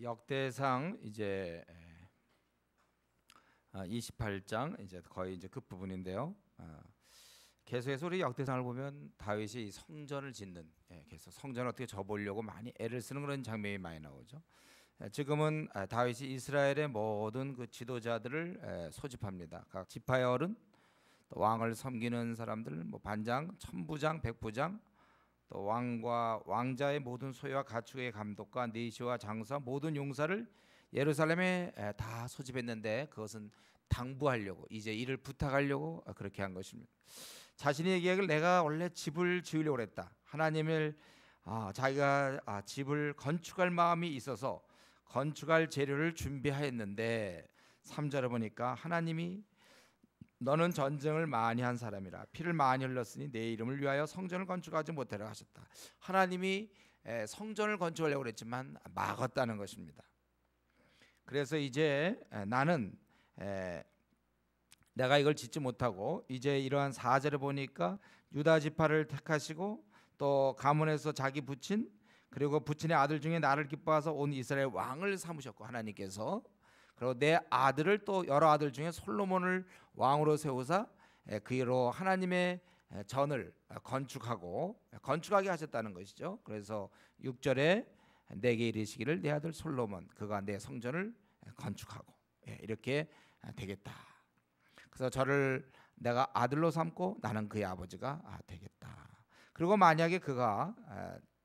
역대상 이제 28장 이제 거의 이제 끝 부분인데요. 계속해서 우리 역대상을 보면 다윗이 성전을 짓는, 계속 성전을 어떻게 접으려고 많이 애를 쓰는 그런 장면이 많이 나오죠. 지금은 다윗이 이스라엘의 모든 그 지도자들을 소집합니다. 각 지파의 어른, 또 왕을 섬기는 사람들, 뭐 반장, 천부장, 백부장, 또 왕과 왕자의 모든 소유와 가축의 감독과 내시와 장사 모든 용사를 예루살렘에 다 소집했는데 그것은 당부하려고, 이제 일을 부탁하려고 그렇게 한 것입니다. 자신이 얘기하길 내가 원래 집을 지으려고 했다. 하나님을 자기가 집을 건축할 마음이 있어서 건축할 재료를 준비하였는데 3절에 보니까 하나님이 너는 전쟁을 많이 한 사람이라 피를 많이 흘렸으니 내 이름을 위하여 성전을 건축하지 못하라 하셨다. 하나님이 성전을 건축하려고 했지만 막았다는 것입니다. 그래서 이제 나는 내가 이걸 짓지 못하고 이제 이러한 4절에 보니까 유다 지파를 택하시고 또 가문에서 자기 부친 그리고 부친의 아들 중에 나를 기뻐하서 온 이스라엘 왕을 삼으셨고 하나님께서 그리고 내 아들을 또 여러 아들 중에 솔로몬을 왕으로 세우사 그로 하나님의 전을 건축하게 하셨다는 것이죠. 그래서 6절에 내게 이르시기를 내 아들 솔로몬 그가 내 성전을 건축하고 이렇게 되겠다. 그래서 저를 내가 아들로 삼고 나는 그의 아버지가 되겠다. 그리고 만약에 그가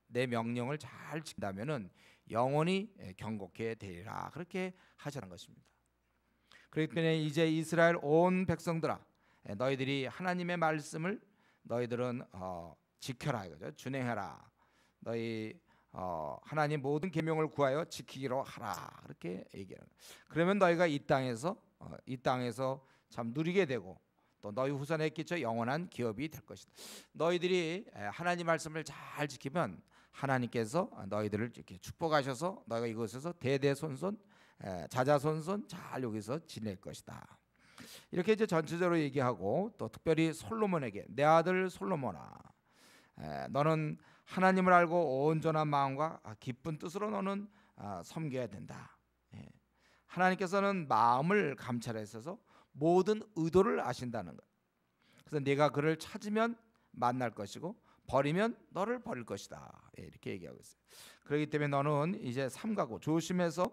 내 명령을 잘 지킨다면은 영원히 경고케 되리라 그렇게 하시는 것입니다. 그렇기 때문에 이제 이스라엘 온 백성들아 너희들이 하나님의 말씀을 너희들은 지켜라 이거죠. 준행하라. 너희 하나님 모든 계명을 구하여 지키기로 하라 그렇게 얘기하는. 그러면 너희가 이 땅에서 참 누리게 되고 또 너희 후손에 끼쳐 영원한 기업이 될 것이다. 너희들이 하나님 말씀을 잘 지키면 하나님께서 너희들을 이렇게 축복하셔서 너희가 이곳에서 대대손손 자자손손 잘 여기서 지낼 것이다. 이렇게 이제 전체적으로 얘기하고 또 특별히 솔로몬에게 내 아들 솔로몬아 너는 하나님을 알고 온전한 마음과 기쁜 뜻으로 너는 섬겨야 된다. 하나님께서는 마음을 감찰하셔서 모든 의도를 아신다는 것. 그래서 네가 그를 찾으면 만날 것이고 버리면 너를 버릴 것이다. 이렇게 얘기하고 있어요. 그렇기 때문에 너는 이제 삼가고 조심해서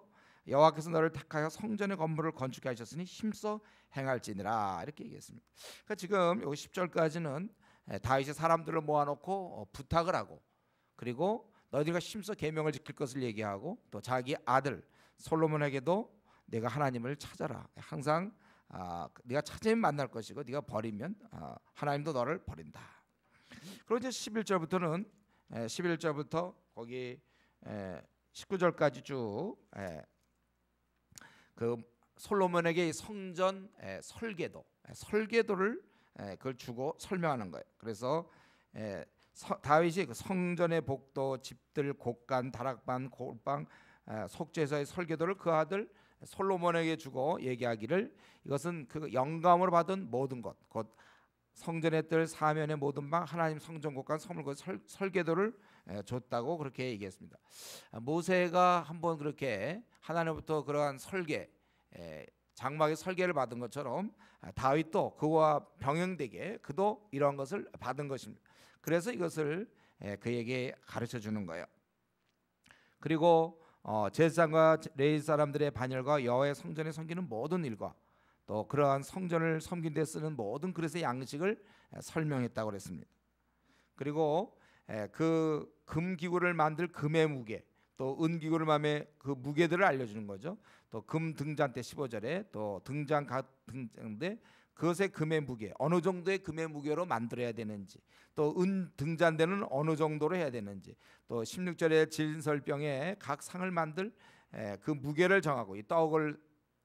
여호와께서 너를 택하여 성전의 건물을 건축해 하셨으니 힘써 행할지니라 이렇게 얘기했습니다. 그러니까 지금 여기 10절까지는 다윗이 사람들을 모아놓고 부탁을 하고 그리고 너희들과 힘써 계명을 지킬 것을 얘기하고 또 자기 아들 솔로몬에게도 내가 하나님을 찾아라. 항상 네가 찾으면 만날 것이고 네가 버리면 하나님도 너를 버린다. 그리고 이제 11절부터는 11절부터 거기 19절까지 쭉 그 솔로몬에게 성전 설계도를 그걸 주고 설명하는 거예요. 그래서 다윗이 그 성전의 복도, 집들, 곡간, 다락방, 골방, 속죄소의 설계도를 그 아들 솔로몬에게 주고 얘기하기를 이것은 그 영감으로 받은 모든 것, 곧 성전의 뜰 사면의 모든 방 하나님 성전 곳간 선물 설계도를 줬다고 그렇게 얘기했습니다. 모세가 한번 그렇게 하나님부터 그러한 설계 장막의 설계를 받은 것처럼 다윗도 그와 병행되게 그도 이러한 것을 받은 것입니다. 그래서 이것을 그에게 가르쳐 주는 거예요. 그리고 제사장과 레위 사람들의 반열과 여호와의 성전에 섬기는 모든 일과 또 그러한 성전을 섬긴 데 쓰는 모든 그릇의 양식을 설명했다고 그랬습니다. 그리고 그 금기구를 만들 금의 무게 또 은기구를 만들 그 무게들을 알려주는 거죠. 또 금 등잔대 15절에 또 등잔 등잔대 그것의 금의 무게 어느 정도의 금의 무게로 만들어야 되는지 또 은 등잔대는 어느 정도로 해야 되는지 또 16절에 진설병에 각 상을 만들 그 무게를 정하고 이 떡을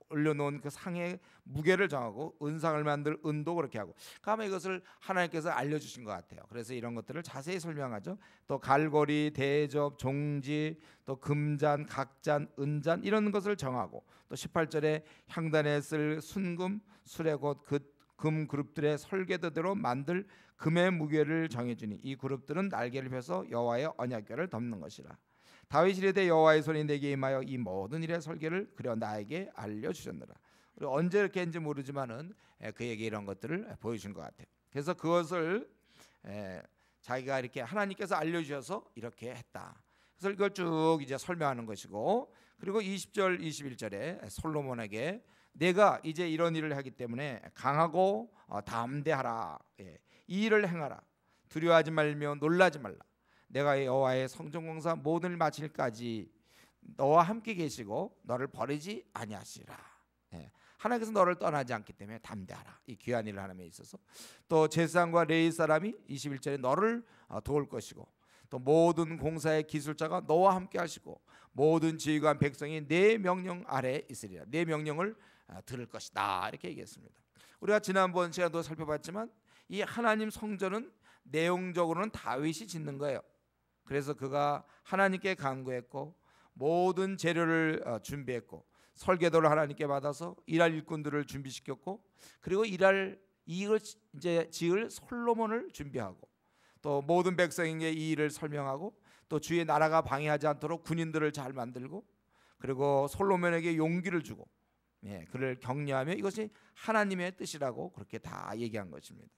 올려놓은 그 상의 무게를 정하고 은상을 만들 은도 그렇게 하고 그러면 이것을 하나님께서 알려주신 것 같아요. 그래서 이런 것들을 자세히 설명하죠. 또 갈고리, 대접, 종지, 또 금잔, 각잔, 은잔 이런 것을 정하고 또 18절에 향단에 쓸 순금, 수레곧 금 그룹들의 설계도대로 만들 금의 무게를 정해주니 이 그룹들은 날개를 펴서 여호와의 언약궤를 덮는 것이라. 다윗이 이르되 여호와의 손이 내게 임하여 이 모든 일의 설계를 그려 나에게 알려주셨느라. 우리 언제 이렇게 했는지 모르지만은 그에게 이런 것들을 보여준 것 같아요. 그래서 그것을 자기가 이렇게 하나님께서 알려주셔서 이렇게 했다. 그래서 이걸 쭉 이제 설명하는 것이고, 그리고 20절 21절에 솔로몬에게 내가 이제 이런 일을 하기 때문에 강하고 담대하라. 이 일을 행하라. 두려워하지 말며 놀라지 말라. 내가 여호와의 성전공사 모든 일 마칠까지 너와 함께 계시고 너를 버리지 아니하시라. 하나님께서 너를 떠나지 않기 때문에 담대하라. 이 귀한 일을 하는 데 있어서 또 제사장과 레위 사람이 21절에 너를 도울 것이고, 또 모든 공사의 기술자가 너와 함께 하시고 모든 지휘관 백성이 내 명령 아래 있으리라. 내 명령을 들을 것이다. 이렇게 얘기했습니다. 우리가 지난번 시간도 살펴봤지만 이 하나님 성전은 내용적으로는 다윗이 짓는 거예요. 그래서 그가 하나님께 간구했고 모든 재료를 준비했고 설계도를 하나님께 받아서 일할 일꾼들을 준비시켰고, 그리고 이걸 이제 지을 솔로몬을 준비하고, 또 모든 백성에게 이 일을 설명하고, 또 주의 나라가 방해하지 않도록 군인들을 잘 만들고, 그리고 솔로몬에게 용기를 주고 그를 격려하며 이것이 하나님의 뜻이라고 그렇게 다 얘기한 것입니다.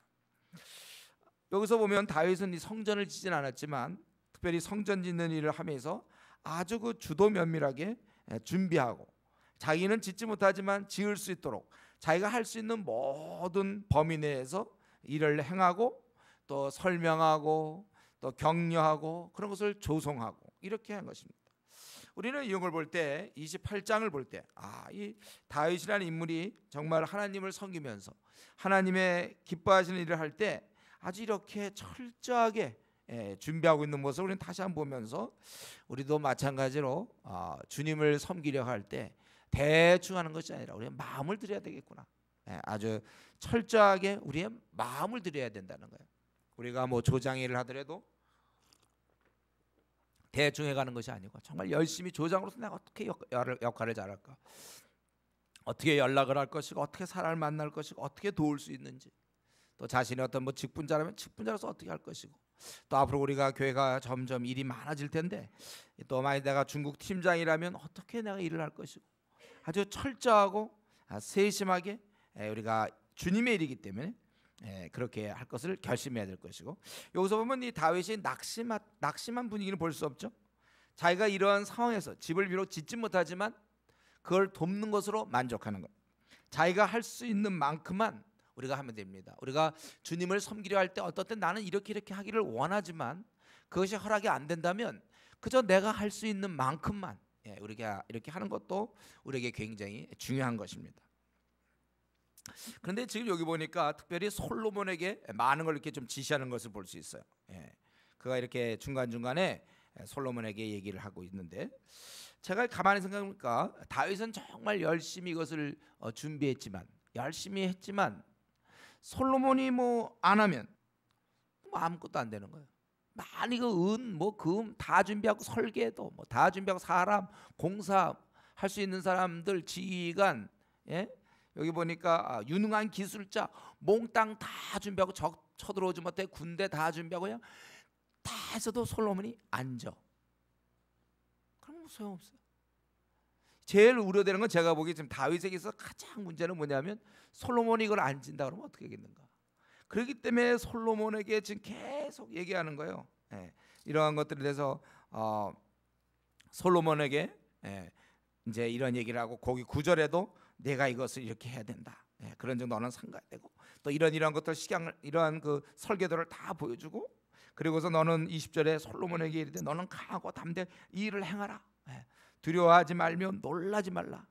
여기서 보면 다윗은 이 성전을 짓진 않았지만 특별히 성전 짓는 일을 하면서 아주 그 주도 면밀하게 준비하고, 자기는 짓지 못하지만 지을 수 있도록 자기가 할 수 있는 모든 범위 내에서 일을 행하고, 또 설명하고, 또 격려하고, 그런 것을 조성하고 이렇게 한 것입니다. 우리는 이런 걸 볼 때 28장을 볼 때 이 다윗이라는 인물이 정말 하나님을 섬기면서 하나님의 기뻐하시는 일을 할 때 아주 이렇게 철저하게 준비하고 있는 모습을 우리는 다시 한번 보면서, 우리도 마찬가지로 주님을 섬기려 할 때 대충 하는 것이 아니라 우리의 마음을 들여야 되겠구나. 아주 철저하게 우리의 마음을 들여야 된다는 거예요. 우리가 뭐 조장일을 하더라도 대충 해가는 것이 아니고 정말 열심히 조장으로서 내가 어떻게 역할을 잘할까, 어떻게 연락을 할 것이고, 어떻게 사람을 만날 것이고, 어떻게 도울 수 있는지, 또 자신이 어떤 뭐 직분자라면 직분자로서 어떻게 할 것이고, 또 앞으로 우리가 교회가 점점 일이 많아질 텐데 또 만약 내가 중국 팀장이라면 어떻게 내가 일을 할 것이고, 아주 철저하고 세심하게 우리가 주님의 일이기 때문에 그렇게 할 것을 결심해야 될 것이고, 여기서 보면 이 다윗이 낙심한 분위기는 볼 수 없죠. 자기가 이러한 상황에서 집을 비록 짓지 못하지만 그걸 돕는 것으로 만족하는 것, 자기가 할 수 있는 만큼만 우리가 하면 됩니다. 우리가 주님을 섬기려 할 때 어떨 때 나는 이렇게 하기를 원하지만 그것이 허락이 안 된다면 그저 내가 할 수 있는 만큼만 우리가 이렇게 하는 것도 우리에게 굉장히 중요한 것입니다. 그런데 지금 여기 보니까 특별히 솔로몬에게 많은 걸 이렇게 좀 지시하는 것을 볼 수 있어요. 그가 이렇게 중간중간에 솔로몬에게 얘기를 하고 있는데, 제가 가만히 생각해보니까 다윗은 정말 열심히 이것을 준비했지만, 열심히 했지만 솔로몬이 뭐 안 하면 뭐 아무것도 안 되는 거예요. 많이 그 은, 뭐 금 다 준비하고, 설계도 뭐 다 준비하고, 사람 공사 할 수 있는 사람들, 지휘관, 여기 보니까 유능한 기술자 몽땅 다 준비하고, 적 쳐들어오지 못해 군대 다 준비하고, 그냥 다 해서도 솔로몬이 앉아. 그럼 소용없어요. 제일 우려되는 건 제가 보기에 지금 다윗에게서 가장 문제는 뭐냐면 솔로몬이 이걸 안 진다 그러면 어떻게 하겠는가. 그렇기 때문에 솔로몬에게 지금 계속 얘기하는 거예요. 이러한 것들에 대해서 솔로몬에게 이제 이런 얘기를 하고, 거기 9절에도 내가 이것을 이렇게 해야 된다. 그런 점 너는 상가야 되고, 또 이런 것들 식양을, 이러한 그 설계도를 다 보여주고, 그리고서 너는 20절에 솔로몬에게 이르되 너는 강하고 담대 이 일을 행하라. 두려워하지 말며 놀라지 말라.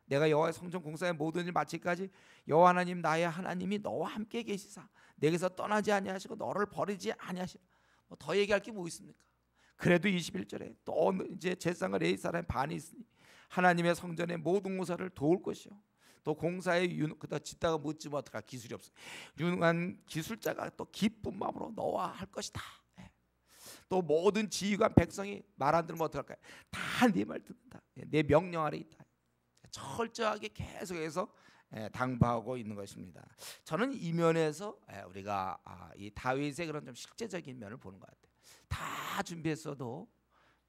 내가 여호와의 성전 공사의 모든 일 마치기까지 여호와 하나님 나의 하나님이 너와 함께 계시사 내게서 떠나지 아니하시고 너를 버리지 아니하시라. 뭐 더 얘기할 게 뭐 있습니까? 그래도 21절에 또 이제 제사장과 레위 사람의 반이 있으니 하나님의 성전의 모든 공사를 도울 것이요, 또 공사에 그다 짓다가 못 지면 어떡하, 기술이 없어. 유능한 기술자가 또 기쁜 마음으로 너와 할 것이다. 또 모든 지휘관 백성이 말 안 들으면 어떡할까요? 다 네 말 듣는다. 내 명령 아래 있다. 철저하게 계속해서 당부하고 있는 것입니다. 저는 이 면에서 우리가 이 다윗의 그런 좀 실제적인 면을 보는 것 같아요. 다 준비했어도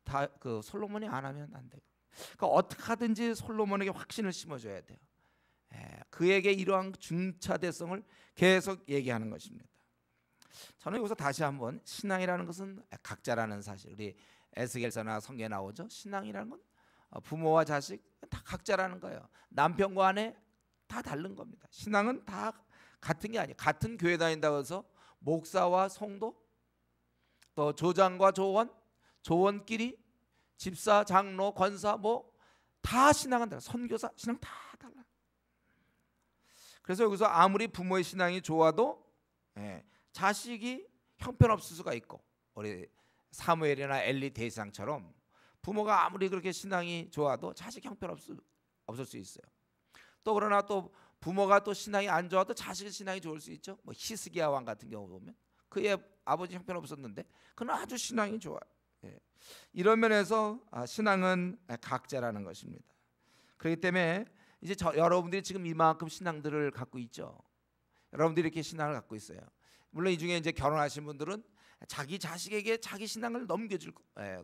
다 그 솔로몬이 안 하면 안 돼요. 그러니까 어떻게 하든지 솔로몬에게 확신을 심어줘야 돼요. 그에게 이러한 중차대성을 계속 얘기하는 것입니다. 저는 여기서 다시 한번 신앙이라는 것은 각자라는 사실, 우리 에스겔서나 성경에 나오죠. 신앙이라는 건 부모와 자식 다 각자라는 거예요. 남편과 아내 다 다른 겁니다. 신앙은 다 같은 게 아니에요. 같은 교회 다닌다고 해서 목사와 성도, 또 조장과 조원, 조원끼리, 집사, 장로, 권사 뭐 다 신앙은 달라. 선교사 신앙 다 달라. 그래서 여기서 아무리 부모의 신앙이 좋아도 자식이 형편없을 수가 있고, 우리 사무엘이나 엘리 대상처럼 부모가 아무리 그렇게 신앙이 좋아도 자식 형편없을 수 있어요. 또 그러나 또 부모가 또 신앙이 안 좋아도 자식의 신앙이 좋을 수 있죠. 뭐 히스기야 왕 같은 경우 보면 그의 아버지 형편없었는데 그는 아주 신앙이 좋아요. 이런 면에서 신앙은 각자라는 것입니다. 그렇기 때문에 이제 여러분들이 지금 이만큼 신앙들을 갖고 있죠. 여러분들이 이렇게 신앙을 갖고 있어요. 물론 이 중에 이제 결혼하신 분들은 자기 자식에게 자기 신앙을 넘겨줄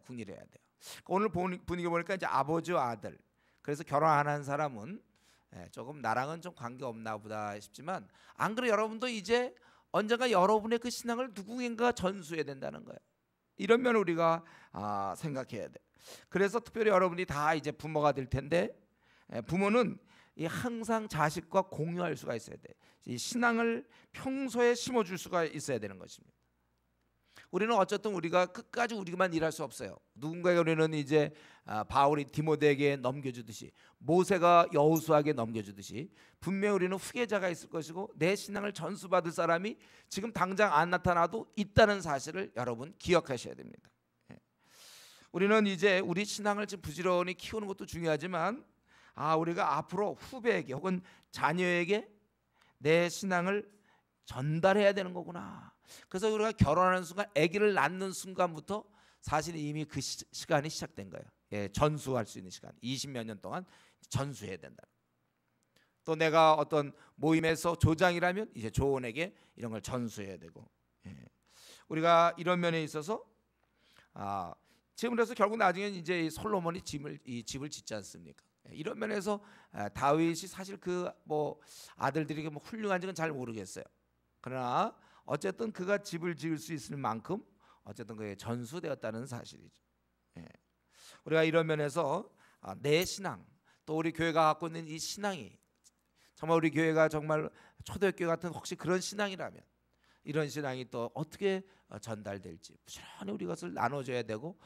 궁리를 해야 돼요. 오늘 분위기 보니까 이제 아버지와 아들. 그래서 결혼 안 한 사람은 조금 나랑은 좀 관계 없나 보다 싶지만, 안 그래 여러분도 이제 언젠가 여러분의 그 신앙을 누구인가 전수해야 된다는 거예요. 이런 면을 우리가 생각해야 돼. 그래서 특별히 여러분이 다 이제 부모가 될 텐데, 부모는 항상 자식과 공유할 수가 있어야 돼. 이 신앙을 평소에 심어줄 수가 있어야 되는 것입니다. 우리는 어쨌든 우리가 끝까지 우리만 일할 수 없어요. 누군가에게 우리는 이제 바울이 디모데에게 넘겨주듯이, 모세가 여호수아에게 넘겨주듯이 분명히 우리는 후계자가 있을 것이고, 내 신앙을 전수받을 사람이 지금 당장 안 나타나도 있다는 사실을 여러분 기억하셔야 됩니다. 우리는 이제 우리 신앙을 지금 부지런히 키우는 것도 중요하지만, 우리가 앞으로 후배에게 혹은 자녀에게 내 신앙을 전달해야 되는 거구나. 그래서 우리가 결혼하는 순간, 아기를 낳는 순간부터 사실 이미 그 시간이 시작된 거예요. 전수할 수 있는 시간, 20몇 년 동안 전수해야 된다. 또 내가 어떤 모임에서 조장이라면 이제 조원에게 이런 걸 전수해야 되고, 우리가 이런 면에 있어서 지금 그래서 결국 나중에 이제 솔로몬이 집을 짓지 않습니까? 이런 면에서 다윗이 사실 그 뭐 아들들이 뭐 훌륭한지는 잘 모르겠어요. 그러나 어쨌든 그가 집을 지을 수 있을 만큼 어쨌든 그게 전수되었다는 사실이죠. 우리가 이런 면에서 내 신앙, 또 우리 교회가 갖고 있는 이 신앙이 정말 우리 교회가 정말 초대교회 같은 혹시 그런 신앙이라면, 이런 신앙이 또 어떻게 전달될지 부지런히 우리 것을 나눠줘야 되고,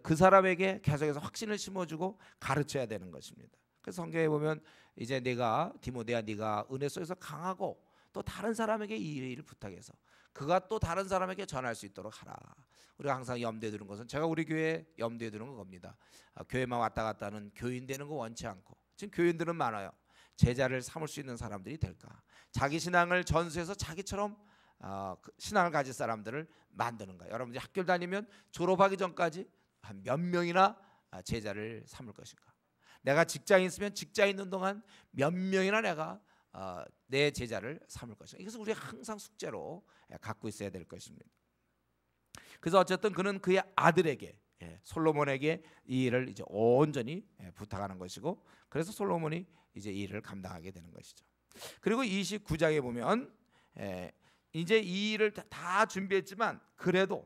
그 사람에게 계속해서 확신을 심어주고 가르쳐야 되는 것입니다. 그래서 성경에 보면 이제 네가 디모데야, 네가 은혜 속에서 강하고 또 다른 사람에게 이 일을 부탁해서 그가 또 다른 사람에게 전할 수 있도록 하라. 우리가 항상 염두에 두는 것은, 제가 우리 교회 염두에 두는 겁니다. 교회만 왔다 갔다 하는 교인 되는 거 원치 않고, 지금 교인들은 많아요. 제자를 삼을 수 있는 사람들이 될까? 자기 신앙을 전수해서 자기처럼 신앙을 가질 사람들을 만드는 거예요. 여러분들이 학교를 다니면 졸업하기 전까지 한 몇 명이나 제자를 삼을 것인가? 내가 직장에 있으면 직장에 있는 동안 몇 명이나 내가 내 제자를 삼을 것인가? 이것을 우리가 항상 숙제로 갖고 있어야 될 것입니다. 그래서 어쨌든 그는 그의 아들에게, 솔로몬에게 이 일을 이제 온전히 부탁하는 것이고, 그래서 솔로몬이 이제 이 일을 감당하게 되는 것이죠. 그리고 29장에 보면 이제 이 일을 다 준비했지만 그래도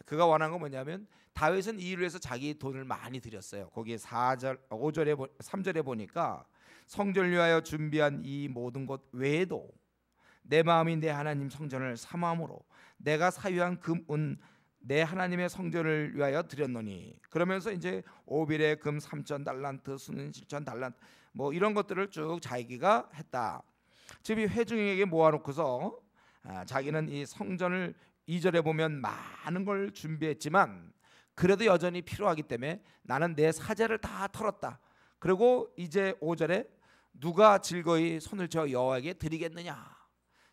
그가 원한 건 뭐냐면, 다윗은 이 일을 위해서 자기 돈을 많이 들였어요. 거기에 3절에 보니까 성전을 위하여 준비한 이 모든 것 외에도 내 마음이 내 하나님 성전을 사모함으로 내가 사유한 금은 내 하나님의 성전을 위하여 드렸노니, 그러면서 이제 오빌의 금 3,000달란트, 수는 7,000달란트, 뭐 이런 것들을 쭉 자기가 했다. 즉 이 회중에게 모아놓고서 자기는 이 성전을 2절에 보면 많은 걸 준비했지만 그래도 여전히 필요하기 때문에 나는 내 사제를 다 털었다. 그리고 이제 5절에 누가 즐거이 손을 저 여호와에게 드리겠느냐.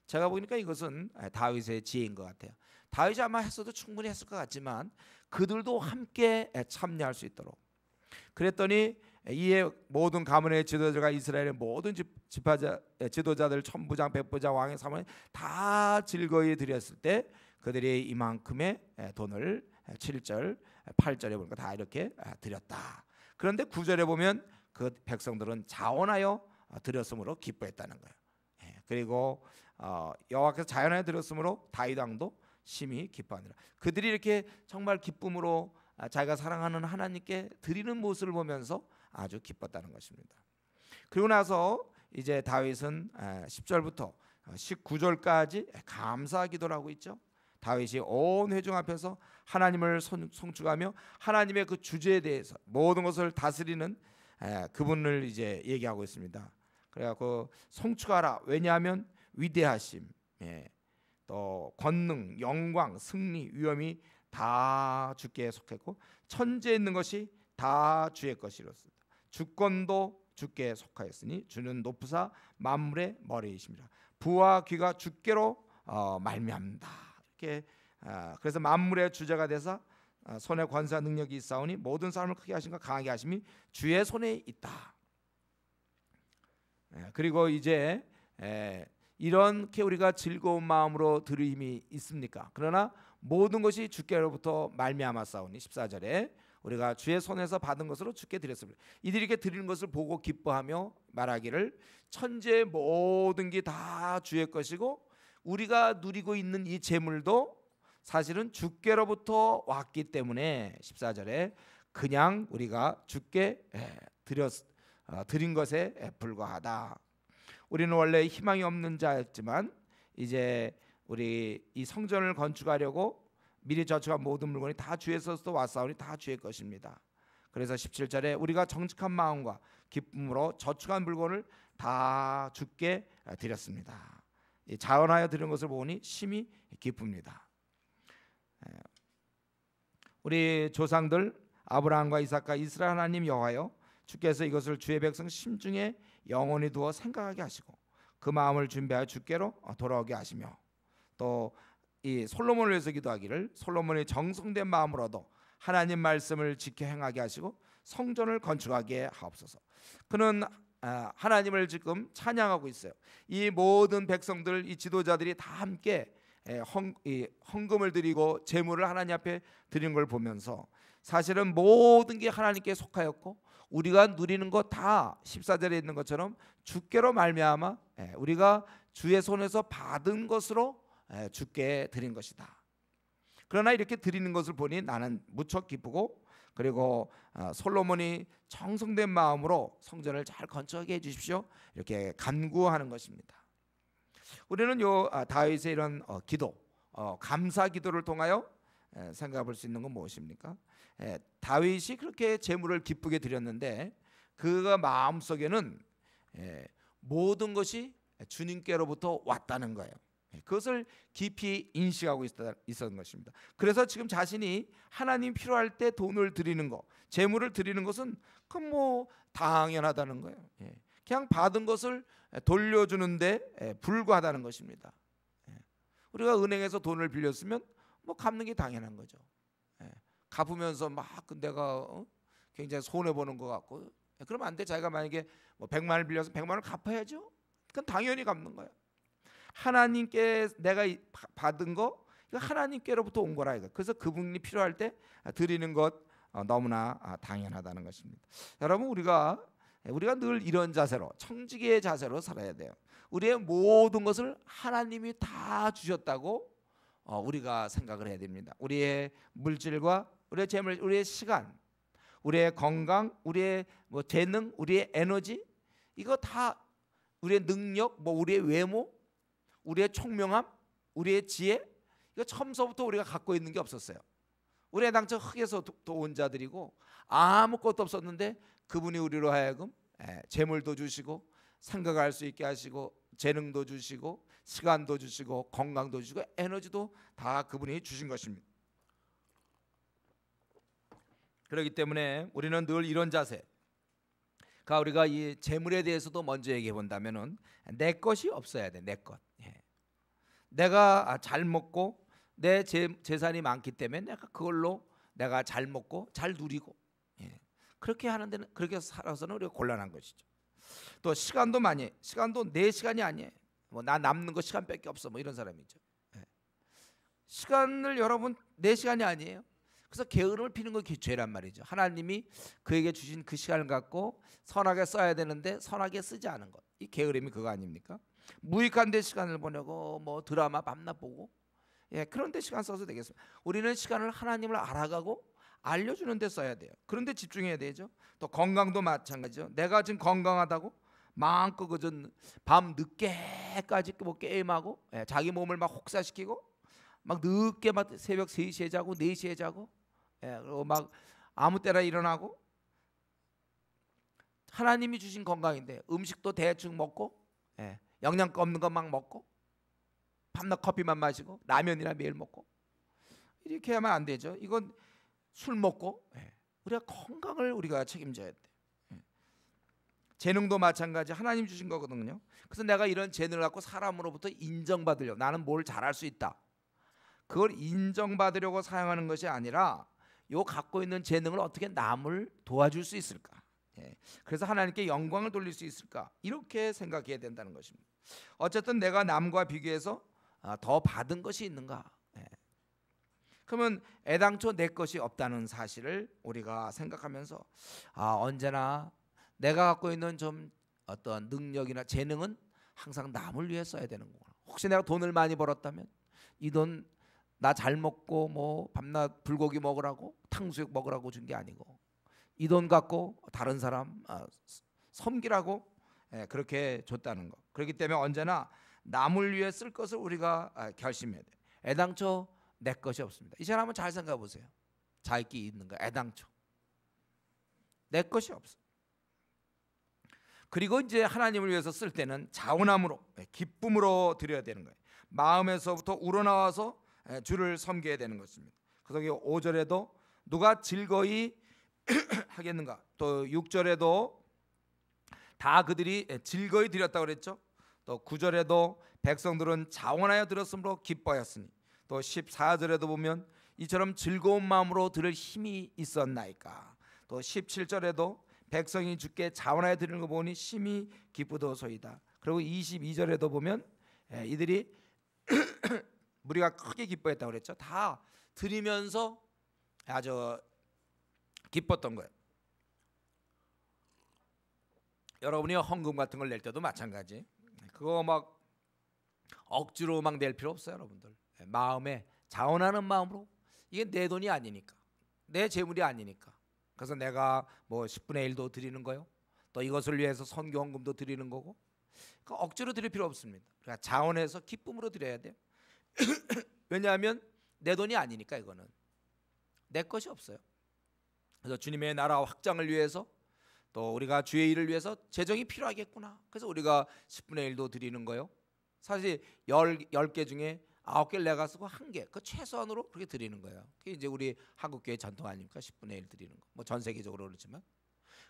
제가 보니까 이것은 다윗의 지혜인 것 같아요. 다윗이 아마 했어도 충분히 했을 것 같지만 그들도 함께 참여할 수 있도록 그랬더니, 이에 모든 가문의 지도자가 이스라엘의 모든 지도자들, 천부장, 백부장, 왕의 사모님 다 즐거이 드렸을 때 그들이 이만큼의 돈을 7절 8절에 보니까 다 이렇게 드렸다. 그런데 9절에 보면 그 백성들은 자원하여 드렸으므로 기뻐했다는 거예요. 그리고 여호와께서 자원하여 드렸으므로 다윗 왕도 심히 기뻐하니라. 그들이 이렇게 정말 기쁨으로 자기가 사랑하는 하나님께 드리는 모습을 보면서 아주 기뻤다는 것입니다. 그리고 나서 이제 다윗은 10절부터 19절까지 감사 기도를 하고 있죠. 다윗이 온 회중 앞에서 하나님을 송축하며 하나님의 그 주제에 대해서 모든 것을 다스리는 그분을 이제 얘기하고 있습니다. 그래갖고 송축하라. 왜냐하면 위대하심, 또 권능, 영광, 승리, 위엄이 다 주께 속했고 천지에 있는 것이 다 주의 것이로소이다. 주권도 주께 속하였으니 주는 높으사 만물의 머리이십니다. 부와 귀가 주께로 말미암다. 이렇게 그래서 만물의 주제가 되사 손에 권세와 능력이 있사오니 모든 사람을 크게 하심과 강하게 하심이 주의 손에 있다. 그리고 이제 이렇게 우리가 즐거운 마음으로 들을 힘이 있습니까? 그러나 모든 것이 주께로부터 말미암았사오니 14절에 우리가 주의 손에서 받은 것으로 주께 드렸습니다. 이들이 이렇게 드리는 것을 보고 기뻐하며 말하기를 천지의 모든 게 다 주의 것이고 우리가 누리고 있는 이 재물도 사실은 주께로부터 왔기 때문에 14절에 그냥 우리가 주께 드린 것에 불과하다. 우리는 원래 희망이 없는 자였지만 이제 우리 이 성전을 건축하려고 미리 저축한 모든 물건이 다 주에서도 왔사오니 다 주의 것입니다. 그래서 17절에 우리가 정직한 마음과 기쁨으로 저축한 물건을 다 주께 드렸습니다. 자원하여 드린 것을 보니 심히 기쁩니다. 우리 조상들 아브라함과 이삭과 이스라엘 하나님 여호와여, 주께서 이것을 주의 백성 심중에 영원히 두어 생각하게 하시고 그 마음을 준비하여 주께로 돌아오게 하시며, 또 이 솔로몬을 위해서 기도하기를 솔로몬이 정성된 마음으로도 하나님 말씀을 지켜 행하게 하시고 성전을 건축하게 하옵소서. 그는 하나님을 지금 찬양하고 있어요. 이 모든 백성들, 이 지도자들이 다 함께 헌금을 드리고 제물을 하나님 앞에 드린 걸 보면서 사실은 모든 게 하나님께 속하였고 우리가 누리는 거 다 14절에 있는 것처럼 주께로 말미암아 우리가 주의 손에서 받은 것으로 주께 드린 것이다. 그러나 이렇게 드리는 것을 보니 나는 무척 기쁘고, 그리고 솔로몬이 정성된 마음으로 성전을 잘 건축하게 해주십시오, 이렇게 간구하는 것입니다. 우리는 요 다윗의 이런 기도, 감사 기도를 통하여 생각해 볼 수 있는 건 무엇입니까? 다윗이 그렇게 제물을 기쁘게 드렸는데 그가 마음속에는 모든 것이 주님께로부터 왔다는 거예요. 그것을 깊이 인식하고 있었던 것입니다. 그래서 지금 자신이 하나님 필요할 때 돈을 드리는 것, 제물을 드리는 것은 그건 뭐 당연하다는 거예요. 그냥 받은 것을 돌려주는데 불과하다는 것입니다. 우리가 은행에서 돈을 빌렸으면 뭐 갚는 게 당연한 거죠. 갚으면서 막 내가 굉장히 손해 보는 것 같고 그러면 안 돼. 자기가 만약에 뭐 100만 원을 빌려서 100만 원을 갚아야죠. 그건 당연히 갚는 거예요. 하나님께 내가 받은 거 이거 하나님께로부터 온 거라 이거. 그래서 그분이 필요할 때 드리는 것 너무나 당연하다는 것입니다. 여러분, 우리가 늘 이런 자세로, 청지기의 자세로 살아야 돼요. 우리의 모든 것을 하나님이 다 주셨다고 우리가 생각을 해야 됩니다. 우리의 물질과 우리의 재물, 우리의 시간, 우리의 건강, 우리의 뭐 재능, 우리의 에너지, 이거 다 우리의 능력, 뭐 우리의 외모, 우리의 총명함, 우리의 지혜, 이거 처음서부터 우리가 갖고 있는 게 없었어요. 우리의 당초 흙에서 온 자들이고 아무것도 없었는데 그분이 우리로 하여금 재물도 주시고 생각할 수 있게 하시고 재능도 주시고 시간도 주시고 건강도 주시고 에너지도 다 그분이 주신 것입니다. 그렇기 때문에 우리는 늘 이런 자세, 우리가 이 재물에 대해서도 먼저 얘기해 본다면은 내 것이 없어야 돼. 내 것. 내가 잘 먹고 내 재산이 많기 때문에 내가 그걸로 내가 잘 먹고 잘 누리고 그렇게 하는 데는, 그렇게 살아서는 우리가 곤란한 것이죠. 또 시간도 많이, 시간도 내 시간이 아니에요. 뭐 나 남는 거 시간밖에 없어, 뭐 이런 사람이죠. 시간을 여러분 내 시간이 아니에요. 그래서 게으름을 피는 거 죄란 말이죠. 하나님이 그에게 주신 그 시간을 갖고 선하게 써야 되는데 선하게 쓰지 않은 것, 이 게으름이 그거 아닙니까? 무익한 데 시간을 보내고 뭐 드라마 밤낮 보고, 그런 데 시간 써서 되겠습니다. 우리는 시간을 하나님을 알아가고 알려주는 데 써야 돼요. 그런 데 집중해야 되죠. 또 건강도 마찬가지죠. 내가 지금 건강하다고 마음껏 밤 늦게까지 뭐 게임하고, 자기 몸을 막 혹사시키고 막 늦게 막 새벽 3시에 자고 4시에 자고, 그리고 막 아무 때나 일어나고, 하나님이 주신 건강인데 음식도 대충 먹고, 영양가 없는 거 막 먹고, 밤낮 커피만 마시고 라면이나 매일 먹고, 이렇게 하면 안 되죠. 이건 술 먹고, 우리가 건강을 우리가 책임져야 돼. 재능도 마찬가지, 하나님 주신 거거든요. 그래서 내가 이런 재능을 갖고 사람으로부터 인정받으려고, 나는 뭘 잘할 수 있다, 그걸 인정받으려고 사용하는 것이 아니라 요 갖고 있는 재능을 어떻게 남을 도와줄 수 있을까, 그래서 하나님께 영광을 돌릴 수 있을까, 이렇게 생각해야 된다는 것입니다. 어쨌든 내가 남과 비교해서 더 받은 것이 있는가, 그러면 애당초 내 것이 없다는 사실을 우리가 생각하면서, 언제나 내가 갖고 있는 좀 어떤 능력이나 재능은 항상 남을 위해 써야 되는 거구나. 혹시 내가 돈을 많이 벌었다면 이 돈 나 잘 먹고 뭐 밤낮 불고기 먹으라고 탕수육 먹으라고 준 게 아니고, 이 돈 갖고 다른 사람 섬기라고, 그렇게 줬다는 거. 그렇기 때문에 언제나 남을 위해 쓸 것을 우리가 결심해야 돼. 애당초 내 것이 없습니다. 이 사람 한번 잘 생각해 보세요. 자기 있는 거 애당초 내 것이 없어. 그리고 이제 하나님을 위해서 쓸 때는 자원함으로, 기쁨으로 드려야 되는 거예요. 마음에서부터 우러나와서 주를 섬겨야 되는 것입니다. 그래서 5절에도 누가 즐거이 하겠는가, 또 6절에도 다 그들이 즐거이 드렸다고 그랬죠. 또 9절에도 백성들은 자원하여 드렸으므로 기뻐하였으니, 또 14절에도 보면 이처럼 즐거운 마음으로 드릴 힘이 있었나이까. 또 17절에도 백성이 주께 자원하여 드리는 거 보니 심히 기쁘도소이다. 그리고 22절에도 보면 이들이 무리가 크게 기뻐했다고 그랬죠. 다 드리면서 아주 기뻤던 거예요. 여러분이 헌금 같은 걸 낼 때도 마찬가지. 그거 막 억지로 막 낼 필요 없어요, 여러분들. 마음에 자원하는 마음으로, 이게 내 돈이 아니니까, 내 재물이 아니니까. 그래서 내가 뭐 10분의 1도 드리는 거요. 또 이것을 위해서 선교 헌금도 드리는 거고, 그러니까 억지로 드릴 필요 없습니다. 그러니까 자원해서 기쁨으로 드려야 돼요. 왜냐하면 내 돈이 아니니까, 이거는 내 것이 없어요. 그래서 주님의 나라 확장을 위해서, 또 우리가 주의 일을 위해서 재정이 필요하겠구나. 그래서 우리가 10분의 1도 드리는 거요. 사실 10개 중에 9개를 내가 쓰고 1개, 그 최소한으로 그렇게 드리는 거예요. 그게 이제 우리 한국교회 전통 아닙니까? 10분의 1 드리는 거. 뭐 전 세계적으로 그렇지만,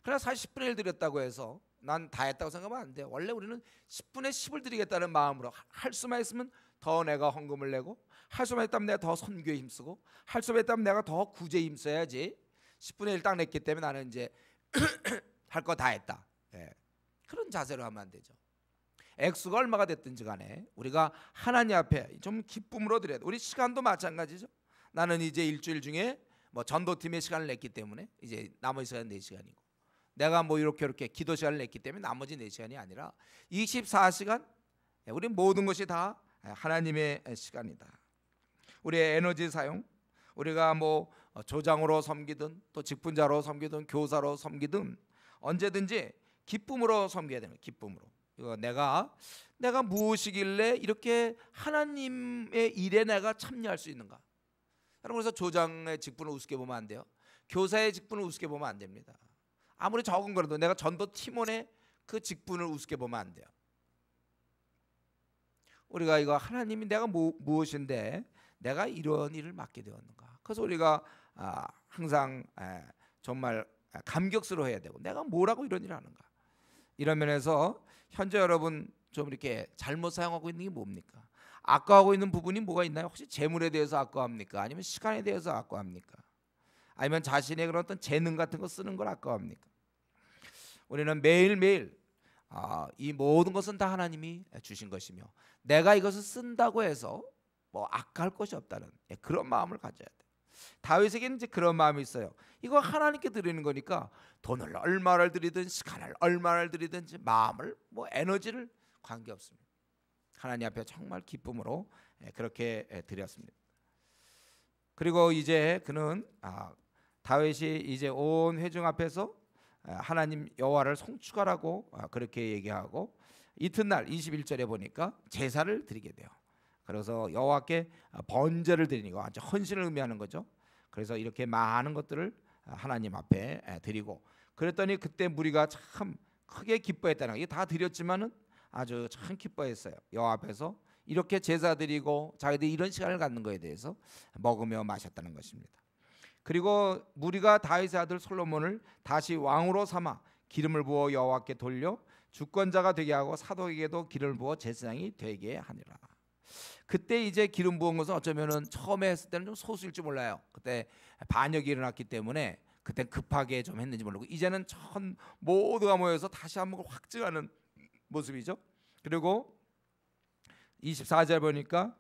그러나 사실 10분의 1 드렸다고 해서 난 다 했다고 생각하면 안 돼요. 원래 우리는 10분의 10을 드리겠다는 마음으로, 할 수만 있으면 더 내가 헌금을 내고, 할 수만 있다면 내가 더 선교에 힘쓰고, 할 수만 있다면 내가 더 구제에 힘써야지. 10분의 1 딱 냈기 때문에 나는 이제 할 거 다 했다, 그런 자세로 하면 안 되죠. 액수가 얼마가 됐든지 간에 우리가 하나님 앞에 좀 기쁨으로 드려야 돼. 우리 시간도 마찬가지죠. 나는 이제 일주일 중에 뭐 전도팀의 시간을 냈기 때문에 이제 나머지 시간 4시간이고, 내가 뭐 이렇게 기도 시간을 냈기 때문에 나머지 4시간이 아니라 24시간 우리 모든 것이 다 하나님의 시간이다. 우리의 에너지 사용, 우리가 뭐 조장으로 섬기든 또 직분자로 섬기든 교사로 섬기든 언제든지 기쁨으로 섬겨야 되는 거예요. 기쁨으로. 이거 내가 무엇이길래 이렇게 하나님의 일에 내가 참여할 수 있는가? 여러분, 그래서 조장의 직분을 우습게 보면 안 돼요. 교사의 직분을 우습게 보면 안 됩니다. 아무리 적은 거라도 내가 전도 팀원의 그 직분을 우습게 보면 안 돼요. 우리가 이거 하나님이 내가 무엇인데 내가 이런 일을 맡게 되었는가? 그래서 우리가 항상 정말 감격스러워해야 되고, 내가 뭐라고 이런 일을 하는가? 이런 면에서 현재 여러분 좀 이렇게 잘못 사용하고 있는 게 뭡니까? 아까워하고 있는 부분이 뭐가 있나요? 혹시 재물에 대해서 아까워합니까? 아니면 시간에 대해서 아까워합니까? 아니면 자신의 그런 어떤 재능 같은 거 쓰는 걸 아까워합니까? 우리는 매일매일 이 모든 것은 다 하나님이 주신 것이며, 내가 이것을 쓴다고 해서 뭐 아까울 것이 없다는 그런 마음을 가져야 돼. 다윗에게는 이제 그런 마음이 있어요. 이거 하나님께 드리는 거니까 돈을 얼마를 드리든 시간을 얼마를 드리든지 마음을 뭐 에너지를 관계없습니다. 하나님 앞에 정말 기쁨으로 그렇게 드렸습니다. 그리고 이제 그는 다윗이 이제 온 회중 앞에서 하나님 여호와를 송축하라고 그렇게 얘기하고 이튿날 21절에 보니까 제사를 드리게 돼요. 그래서 여호와께 번제를 드리는 거 아주 헌신을 의미하는 거죠. 그래서 이렇게 많은 것들을 하나님 앞에 드리고 그랬더니 그때 무리가 참 크게 기뻐했다는 거. 이게 다 드렸지만은 아주 참 기뻐했어요. 여호와 앞에서 이렇게 제사 드리고 자기들이 이런 시간을 갖는 거에 대해서 먹으며 마셨다는 것입니다. 그리고 무리가 다윗의 아들 솔로몬을 다시 왕으로 삼아 기름을 부어 여호와께 돌려 주권자가 되게 하고 사독에게도 기름을 부어 제사장이 되게 하니라. 그때 이제 기름 부은 것은 어쩌면은 처음에 했을 때는 좀 소수일지 몰라요. 그때 반역이 일어났기 때문에 그때 급하게 좀 했는지 모르고 이제는 전 모두가 모여서 다시 한번 확증하는 모습이죠. 그리고 24절 보니까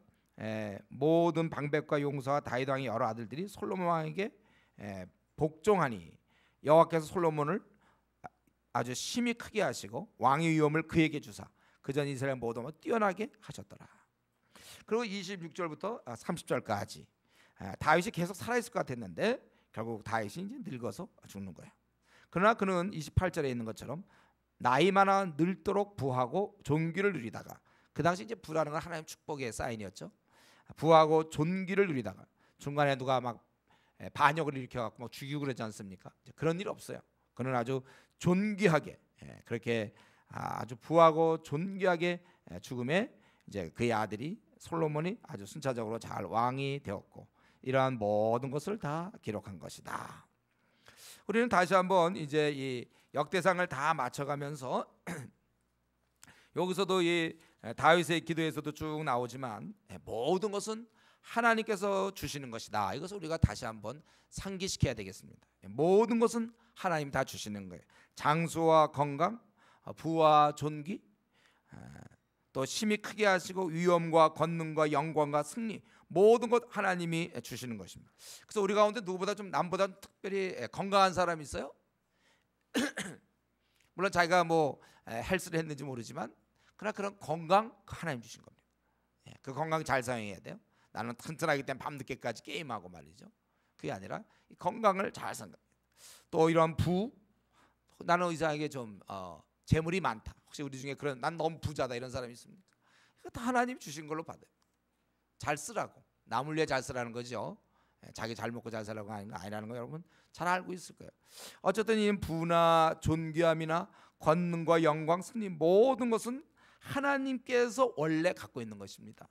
모든 방백과 용사와 다윗 왕의 여러 아들들이 솔로몬 왕에게 복종하니 여호와께서 솔로몬을 아주 심히 크게 하시고 왕의 위엄을 그에게 주사 그전 이스라엘 모두가 뛰어나게 하셨더라. 그리고 26절부터 30절까지 다윗이 계속 살아있을 것 같았는데 결국 다윗이 이제 늙어서 죽는 거예요. 그러나 그는 28절에 있는 것처럼 나이 많아 늙도록 부하고 존귀를 누리다가 그 당시 이제 부라는 건 하나님 축복의 사인이었죠. 부하고 존귀를 누리다가 중간에 누가 막 반역을 일으켜 갖고 막 죽이고 그러지 않습니까? 그런 일 없어요. 그는 아주 존귀하게 그렇게 아주 부하고 존귀하게 죽음에 이제 그의 아들이 솔로몬이 아주 순차적으로 잘 왕이 되었고 이러한 모든 것을 다 기록한 것이다. 우리는 다시 한번 이제 이 역대상을 다 맞춰가면서 여기서도 이 다윗의 기도에서도 쭉 나오지만 모든 것은 하나님께서 주시는 것이다. 이것을 우리가 다시 한번 상기시켜야 되겠습니다. 모든 것은 하나님 다 주시는 거예요. 장수와 건강, 부와 존귀, 또 심히 크게 하시고 위엄과 권능과 영광과 승리 모든 것 하나님이 주시는 것입니다. 그래서 우리 가운데 누구보다 좀 남보다 특별히 건강한 사람이 있어요? 물론 자기가 뭐 헬스를 했는지 모르지만 그러나 그런 건강 하나님 주신 겁니다. 그 건강 잘 사용해야 돼요. 나는 튼튼하기 때문에 밤늦게까지 게임하고 말이죠. 그게 아니라 이 건강을 잘 생각. 또 이런 부 나는 이상하게 좀 재물이 많다. 혹시 우리 중에 그런 난 너무 부자다 이런 사람이 있습니까? 이거 다 하나님 주신 걸로 받아요. 잘 쓰라고 남을 위해 잘 쓰라는 거죠. 자기 잘 먹고 잘 살라고 하는 거 아니라는 거 여러분 잘 알고 있을 거예요. 어쨌든 이 부나 존귀함이나 권능과 영광, 승리 모든 것은 하나님께서 원래 갖고 있는 것입니다.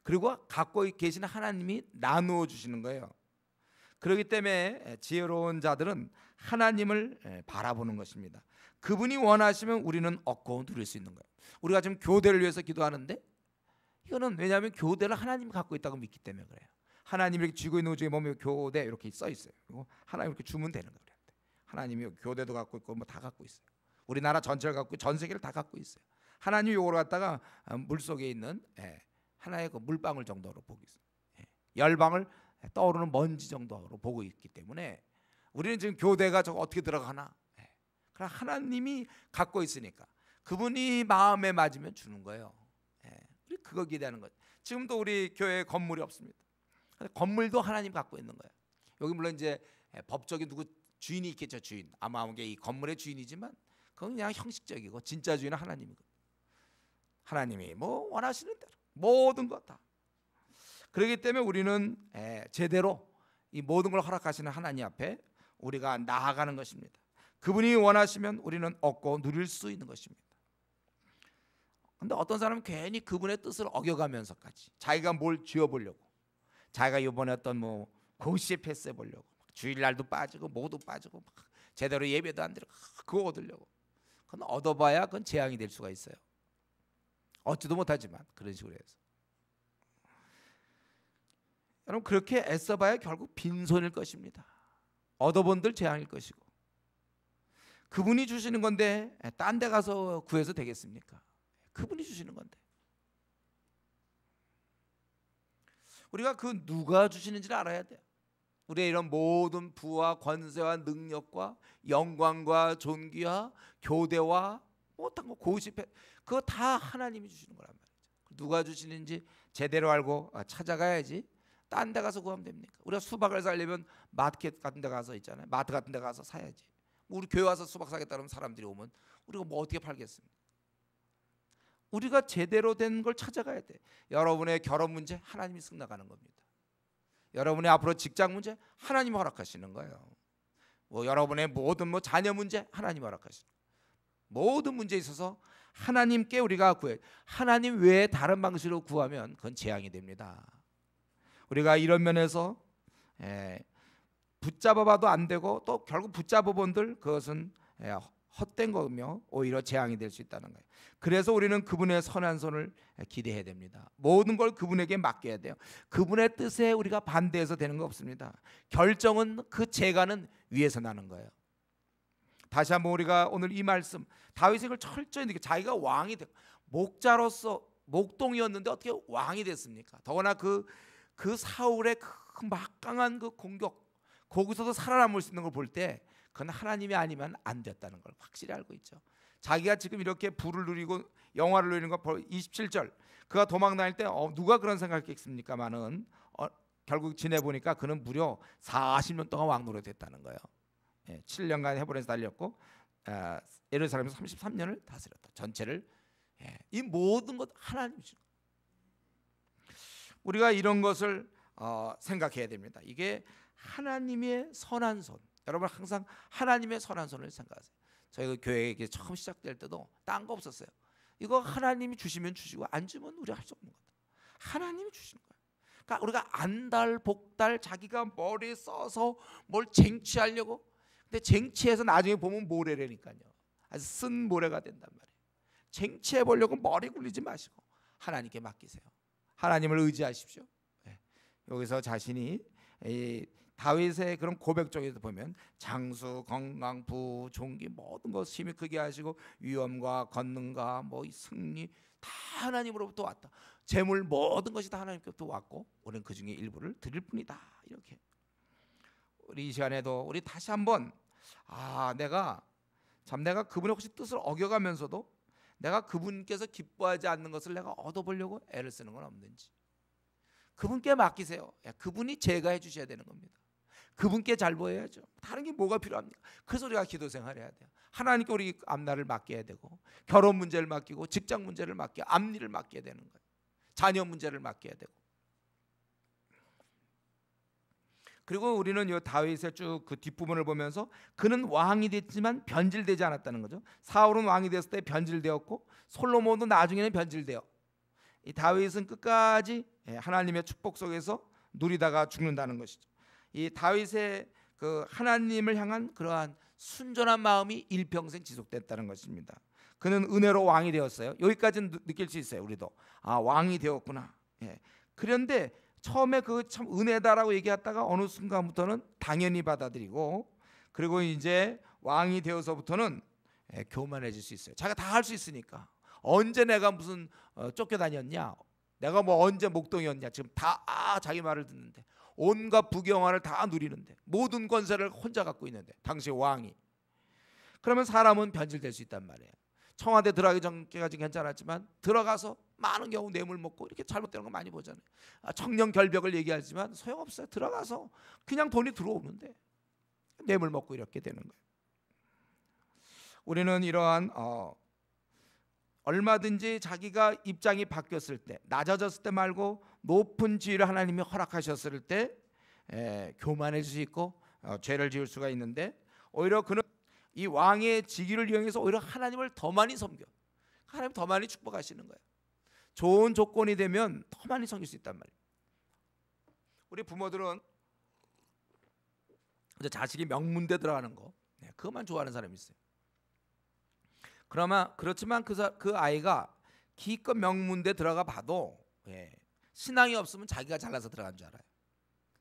그리고 갖고 계시는 하나님이 나누어 주시는 거예요. 그렇기 때문에 지혜로운 자들은 하나님을 바라보는 것입니다. 그분이 원하시면 우리는 얻고 누릴 수 있는 거예요. 우리가 지금 교대를 위해서 기도하는데 이거는 왜냐하면 교대를 하나님이 갖고 있다고 믿기 때문에 그래요. 하나님이 이렇게 쥐고 있는 것 중에 보면 교대 이렇게 써 있어요. 그리고 하나님 이렇게 주면 되는 거예요. 하나님이 교대도 갖고 있고 뭐 다 갖고 있어요. 우리나라 전체를 갖고 전 세계를 다 갖고 있어요. 하나님이 요걸 갖다가 물 속에 있는 하나의 그 물방울 정도로 보고 있어요. 열방울 떠오르는 먼지 정도로 보고 있기 때문에 우리는 지금 교대가 저거 어떻게 들어가나? 그러나 하나님이 갖고 있으니까 그분이 마음에 맞으면 주는 거예요. 우리 그거 기대하는 거예요. 지금도 우리 교회 건물이 없습니다. 건물도 하나님 갖고 있는 거예요. 여기 물론 이제 법적인 누구 주인이 있겠죠. 주인 아마 이게 이 건물의 주인이지만 그건 그냥 형식적이고 진짜 주인은 하나님이고 하나님이 뭐 원하시는 대로 모든 것 다. 그렇기 때문에 우리는 제대로 이 모든 걸 허락하시는 하나님 앞에 우리가 나아가는 것입니다. 그분이 원하시면 우리는 얻고 누릴 수 있는 것입니다. 그런데 어떤 사람은 괜히 그분의 뜻을 어겨가면서까지 자기가 뭘 쥐어보려고 자기가 이번에 어떤 뭐 고시에 패스해 보려고 주일날도 빠지고 뭐도 빠지고 막 제대로 예배도 안 드리고 그거 얻으려고 그건 얻어봐야 그건 재앙이 될 수가 있어요. 얻지도 못하지만 그런 식으로 해서 여러분 그렇게 애써봐야 결국 빈손일 것입니다. 얻어본들 재앙일 것이고 그분이 주시는 건데 딴 데 가서 구해서 되겠습니까? 그분이 주시는 건데 우리가 그 누가 주시는지를 알아야 돼요. 우리의 이런 모든 부와 권세와 능력과 영광과 존귀와 교대와 못한 거 고집해, 그거 다 하나님이 주시는 거란 말이죠. 누가 주시는지 제대로 알고 찾아가야지. 딴 데 가서 구하면 됩니까? 우리가 수박을 사려면 마켓 같은 데 가서 있잖아요. 마트 같은 데 가서 사야지. 우리 교회 와서 수박 사겠다 그러면 사람들이 오면 우리가 뭐 어떻게 팔겠습니까? 우리가 제대로 된 걸 찾아가야 돼. 여러분의 결혼 문제 하나님이 승낙하는 겁니다. 여러분의 앞으로 직장 문제 하나님이 허락하시는 거예요. 뭐 여러분의 모든 자녀 문제 하나님이 허락하시는 거예요. 모든 문제에 있어서 하나님께 우리가 구해. 하나님 외에 다른 방식으로 구하면 그건 재앙이 됩니다. 우리가 이런 면에서 붙잡아봐도 안 되고 또 결국 붙잡아본들 그것은 헛된 거며 오히려 재앙이 될 수 있다는 거예요. 그래서 우리는 그분의 선한 손을 기대해야 됩니다. 모든 걸 그분에게 맡겨야 돼요. 그분의 뜻에 우리가 반대해서 되는 거 없습니다. 결정은 그 재간은 위에서 나는 거예요. 다시 한번 우리가 오늘 이 말씀, 다윗이 이걸 철저히 느끼고 자기가 왕이 되고 목자로서 목동이었는데 어떻게 왕이 됐습니까? 더구나 그 사울의 그 막강한 그 공격, 거기서도 살아남을 수 있는 걸 볼 때 그건 하나님이 아니면 안 됐다는 걸 확실히 알고 있죠. 자기가 지금 이렇게 부를 누리고 영화를 누리는 거 27절, 그가 도망 다닐 때 누가 그런 생각했겠습니까마는 결국 지내보니까 그는 무려 40년 동안 왕 노릇했다는 거예요. 7년간 헤브론에서 달렸고 예루살렘에서 33년을 다스렸다. 전체를. 이 모든 것 하나님 주신 거예요. 우리가 이런 것을 생각해야 됩니다. 이게 하나님의 선한 손. 여러분 항상 하나님의 선한 손을 생각하세요. 저희가 교회 처음 시작될 때도 딴 거 없었어요. 이거 하나님이 주시면 주시고 안 주면 우리가 할 수 없는 거다. 하나님이 주시는 거예요. 그러니까 우리가 안달복달 자기가 머리에 써서 뭘 쟁취하려고, 근데 쟁취해서 나중에 보면 모래라니까요. 아주 쓴 모래가 된단 말이에요. 쟁취해 보려고 머리 굴리지 마시고 하나님께 맡기세요. 하나님을 의지하십시오. 여기서 자신이 다윗의 그런 고백 쪽에서 보면 장수, 건강, 부, 종기 모든 것 힘이 크게 하시고 위엄과 권능과 승리 다 하나님으로부터 왔다. 재물 모든 것이 다 하나님께로부터 왔고 우리는 그 중에 일부를 드릴 뿐이다. 이렇게 우리 이 시간에도 우리 다시 한번 내가 그분의 혹시 뜻을 어겨가면서도 내가 그분께서 기뻐하지 않는 것을 내가 얻어보려고 애를 쓰는 건 없는지 그분께 맡기세요. 그분이 제가 해주셔야 되는 겁니다. 그분께 잘 보여야죠. 다른 게 뭐가 필요합니까? 그래서 우리가 기도 생활해야 돼요. 하나님께 우리 앞날을 맡겨야 되고 결혼 문제를 맡기고 직장 문제를 맡겨 앞일을 맡겨야 되는 거예요. 자녀 문제를 맡겨야 되고. 그리고 우리는 이 다윗의 쭉 그 뒷부분을 보면서 그는 왕이 됐지만 변질되지 않았다는 거죠. 사울은 왕이 됐을 때 변질되었고 솔로몬도 나중에는 변질되어 이 다윗은 끝까지 하나님의 축복 속에서 누리다가 죽는다는 것이죠. 이 다윗의 그 하나님을 향한 그러한 순전한 마음이 일평생 지속됐다는 것입니다. 그는 은혜로 왕이 되었어요. 여기까지는 느낄 수 있어요. 우리도 왕이 되었구나. 그런데 처음에 그 참 은혜다라고 얘기했다가 어느 순간부터는 당연히 받아들이고 그리고 이제 왕이 되어서부터는 교만해질 수 있어요. 자기가 다 할 수 있으니까. 언제 내가 무슨 쫓겨다녔냐, 내가 언제 목동이었냐, 지금 다 자기 말을 듣는데 온갖 부경화를 다 누리는데 모든 권세를 혼자 갖고 있는데 당시 왕이. 그러면 사람은 변질될 수 있단 말이에요. 청와대 들어가기 전까지 괜찮았지만 들어가서 많은 경우 뇌물 먹고 이렇게 잘못되는 거 많이 보잖아요. 청년 결벽을 얘기하지만 소용없어요. 들어가서 그냥 돈이 들어오는데 뇌물 먹고 이렇게 되는 거예요. 우리는 이러한 얼마든지 자기가 입장이 바뀌었을 때, 낮아졌을 때 말고 높은 지위를 하나님이 허락하셨을 때 교만해질 수 있고 죄를 지을 수가 있는데 오히려 그는 이 왕의 직위를 이용해서 오히려 하나님을 더 많이 섬겨. 하나님 더 많이 축복하시는 거예요. 좋은 조건이 되면 더 많이 섬길 수 있단 말이에요. 우리 부모들은 자식이 명문대 들어가는 거 그것만 좋아하는 사람이 있어요. 그렇지만 그 아이가 기껏 명문대 들어가 봐도 신앙이 없으면 자기가 잘나서 들어간 줄 알아요.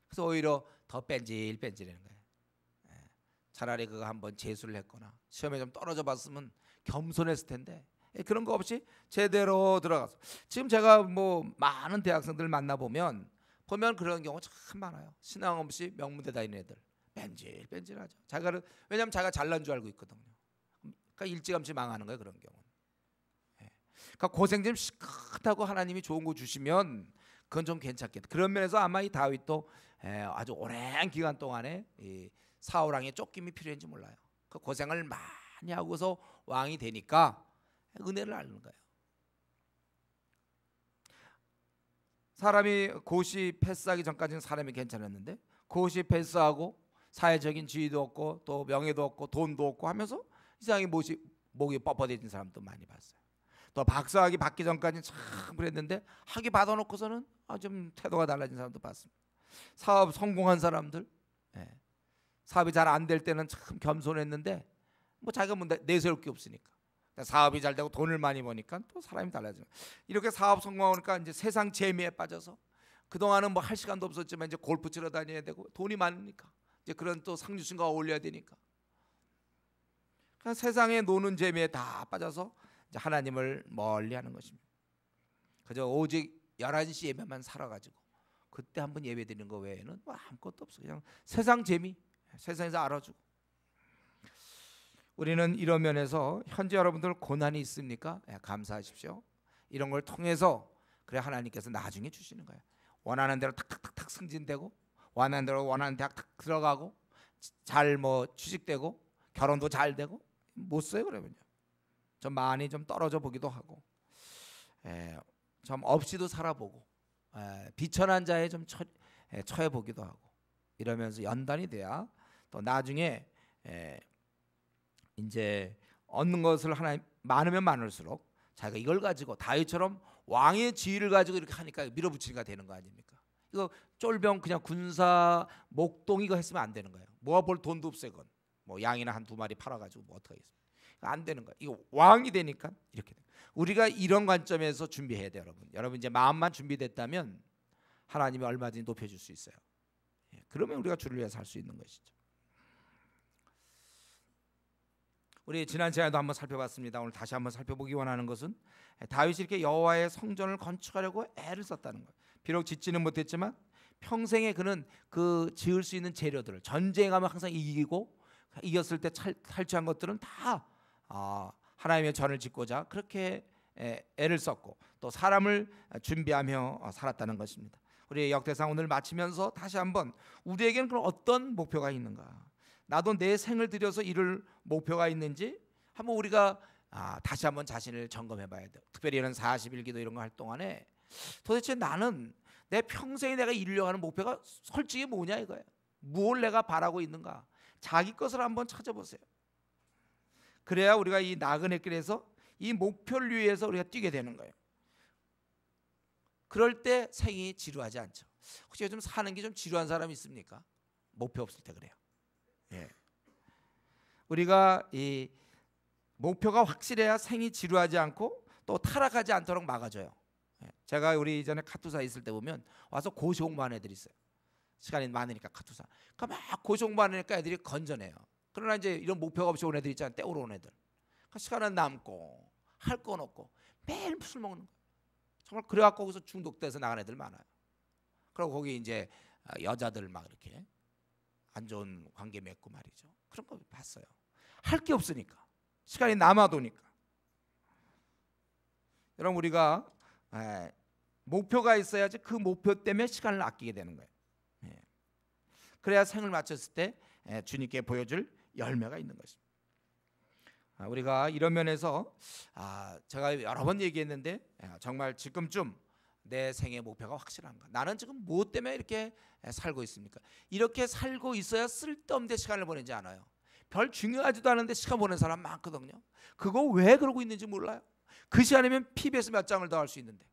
그래서 오히려 더 뺀질뺀질하는 거예요. 차라리 그거 한번 재수를 했거나 시험에 좀 떨어져 봤으면 겸손했을 텐데 그런 거 없이 제대로 들어가서 지금 제가 많은 대학생들 만나보면 보면 그런 경우 참 많아요. 신앙 없이 명문대 다니는 애들 뺀질뺀질하죠. 왜냐하면 자기가 잘난 줄 알고 있거든요. 그러니까 일찌감치 망하는 거예요, 그런 경우는. 예. 그러니까 고생 좀 시큰하고 하나님이 좋은 거 주시면 그건 좀 괜찮겠다. 그런 면에서 아마 이 다윗도 아주 오랜 기간 동안에 이 사울 왕의 쫓김이 필요한지 몰라요. 그 고생을 많이 하고서 왕이 되니까 은혜를 알는 거예요. 사람이 고시 패스하기 전까지는 사람이 괜찮았는데 고시 패스하고 사회적인 지위도 없고 또 명예도 없고 돈도 없고 하면서 이상하게 목이 뻣뻣해진 사람도 많이 봤어요. 또 박사학위 받기 전까지는 참 그랬는데 학위 받아놓고서는 좀 태도가 달라진 사람도 봤습니다. 사업 성공한 사람들, 사업이 잘 안 될 때는 참 겸손했는데 뭐 자기가 뭐 내세울 게 없으니까 사업이 잘 되고 돈을 많이 버니까 또 사람이 달라지는. 이렇게 사업 성공하니까 이제 세상 재미에 빠져서 그동안은 뭐 할 시간도 없었지만 이제 골프 치러 다녀야 되고 돈이 많으니까 이제 그런 또 상류층과 어울려야 되니까 그냥 세상에 노는 재미에 다 빠져서 이제 하나님을 멀리하는 것입니다. 그저 오직 11시 예배만 살아가지고 그때 한번 예배 드리는 거 외에는 뭐 아무것도 없어. 그냥 세상 재미, 세상에서 알아주고. 우리는 이런 면에서 현재 여러분들 고난이 있습니까? 감사하십시오. 이런 걸 통해서 그래 하나님께서 나중에 주시는 거예요. 원하는 대로 탁탁탁탁 승진되고 원하는 대로 원하는 대학 탁 들어가고 잘 뭐 취직되고 결혼도 잘 되고 못 써요. 그러면요 좀 많이 좀 떨어져 보기도 하고 좀 없이도 살아보고 비천한 자에 좀 처해 보기도 하고 이러면서 연단이 돼야 또 나중에 이제 얻는 것을 하나님 많으면 많을수록 자기가 이걸 가지고 다윗처럼 왕의 지위를 가지고 이렇게 하니까 밀어붙이기가 되는 거 아닙니까? 이거 쫄병 그냥 군사 목동 이거 했으면 안 되는 거예요. 모아볼 돈도 없어요. 뭐 양이나 한 두 마리 팔아가지고 뭐 어떻게 하겠습니까? 안 되는 거예요. 이거 왕이 되니까 이렇게 돼요. 우리가 이런 관점에서 준비해야 돼요, 여러분. 여러분 이제 마음만 준비됐다면 하나님이 얼마든지 높여줄 수 있어요. 그러면 우리가 주를 위해 살 수 있는 것이죠. 우리 지난 시간에도 한번 살펴봤습니다. 오늘 다시 한번 살펴보기 원하는 것은 다윗이 이렇게 여호와의 성전을 건축하려고 애를 썼다는 거예요. 비록 짓지는 못했지만 평생에 그는 그 지을 수 있는 재료들을 전쟁하면 항상 이기고 이겼을 때 탈취한 것들은 다 하나님의 전을 짓고자 그렇게 애를 썼고 또 사람을 준비하며 살았다는 것입니다. 우리 역대상 오늘 마치면서 다시 한번 우리에게는 그런 어떤 목표가 있는가? 나도 내 생을 들여서 이룰 목표가 있는지 한번 우리가 다시 한번 자신을 점검해봐야 돼요. 특별히 이런 40일 기도 이런 거 할 동안에 도대체 나는 내 평생에 내가 이루려고 하는 목표가 솔직히 뭐냐 이거예요. 무엇을 내가 바라고 있는가? 자기 것을 한번 찾아보세요. 그래야 우리가 이 나그네 길에서 이 목표를 위해서 우리가 뛰게 되는 거예요. 그럴 때 생이 지루하지 않죠. 혹시 요즘 사는 게 좀 지루한 사람 있습니까? 목표 없을 때 그래요. 우리가 이 목표가 확실해야 생이 지루하지 않고 또 타락하지 않도록 막아줘요. 제가 우리 이전에 카투사 있을 때 보면 와서 고시 공부하는 애들이 있어요. 시간이 많으니까 카투사. 그러니까 막 고시 공부하니까 애들이 건전해요. 그러나 이제 이런 목표가 없이 온 애들 있잖아요. 때우러 온 애들. 그러니까 시간은 남고 할 건 없고 매일 술 먹는 거예요. 정말 그래갖고 거기서 중독돼서 나간 애들 많아요. 그리고 거기 이제 여자들 막 이렇게 안 좋은 관계 맺고 말이죠. 그런 거 봤어요. 할 게 없으니까 시간이 남아도니까. 여러분 우리가 목표가 있어야지 그 목표 때문에 시간을 아끼게 되는 거예요. 그래야 생을 마쳤을 때 주님께 보여줄 열매가 있는 것입니다. 우리가 이런 면에서 제가 여러 번 얘기했는데 정말 지금쯤 내 생의 목표가 확실한가? 나는 지금 무엇 때문에 이렇게 살고 있습니까? 이렇게 살고 있어야 쓸데없는 시간을 보내지 않아요. 별 중요하지도 않은데 시간 보내는 사람 많거든요. 그거 왜 그러고 있는지 몰라요. 그 시간이면 PBS 몇 장을 더 할 수 있는데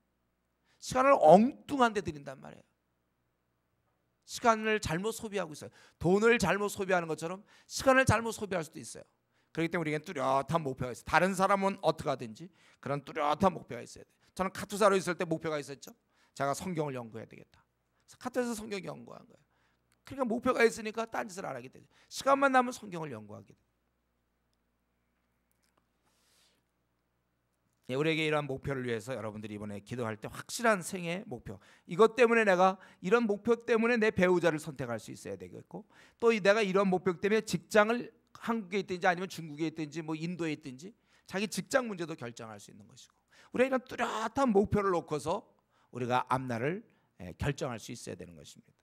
시간을 엉뚱한 데 들인단 말이에요. 시간을 잘못 소비하고 있어요. 돈을 잘못 소비하는 것처럼 시간을 잘못 소비할 수도 있어요. 그렇기 때문에 우리에겐 뚜렷한 목표가 있어요. 다른 사람은 어떻게 하든지 그런 뚜렷한 목표가 있어야 돼요. 저는 카투사로 있을 때 목표가 있었죠. 제가 성경을 연구해야 되겠다. 그래서 카투사에서 성경 연구한 거예요. 그러니까 목표가 있으니까 딴짓을 안 하게 되죠. 시간만 나면 성경을 연구하게 돼요. 예, 우리에게 이러한 목표를 위해서 여러분들이 이번에 기도할 때 확실한 생애 목표, 이것 때문에 내가 이런 목표 때문에 내 배우자를 선택할 수 있어야 되겠고, 또 내가 이런 목표 때문에 직장을 한국에 있든지 아니면 중국에 있든지 뭐 인도에 있든지 자기 직장 문제도 결정할 수 있는 것이고, 우리가 이런 뚜렷한 목표를 놓고서 우리가 앞날을 결정할 수 있어야 되는 것입니다.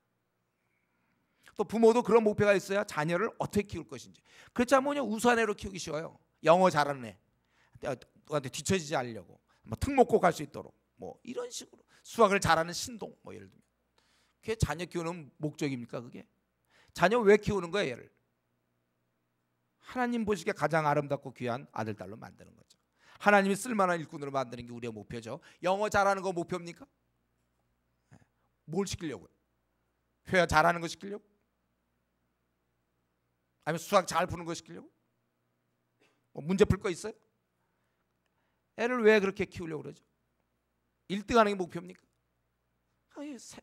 또 부모도 그런 목표가 있어야 자녀를 어떻게 키울 것인지. 그렇지 않으면 우수한 애로 키우기 쉬워요. 영어 잘하는 애, 누구한테 뒤처지지 않으려고 뭐 특목고 갈 수 있도록 뭐 이런 식으로, 수학을 잘하는 신동 뭐 예를 들면, 그게 자녀 키우는 목적입니까? 그게 자녀 왜 키우는 거예요? 얘를 하나님 보시기에 가장 아름답고 귀한 아들 딸로 만드는 거죠. 하나님이 쓸만한 일꾼으로 만드는 게 우리의 목표죠. 영어 잘하는 거 목표입니까? 뭘 시키려고요? 회화 잘하는 거 시키려고? 아니면 수학 잘 푸는 거 시키려고? 뭐 문제 풀 거 있어요? 애를 왜 그렇게 키우려고 그러죠? 1등하는 게 목표입니까?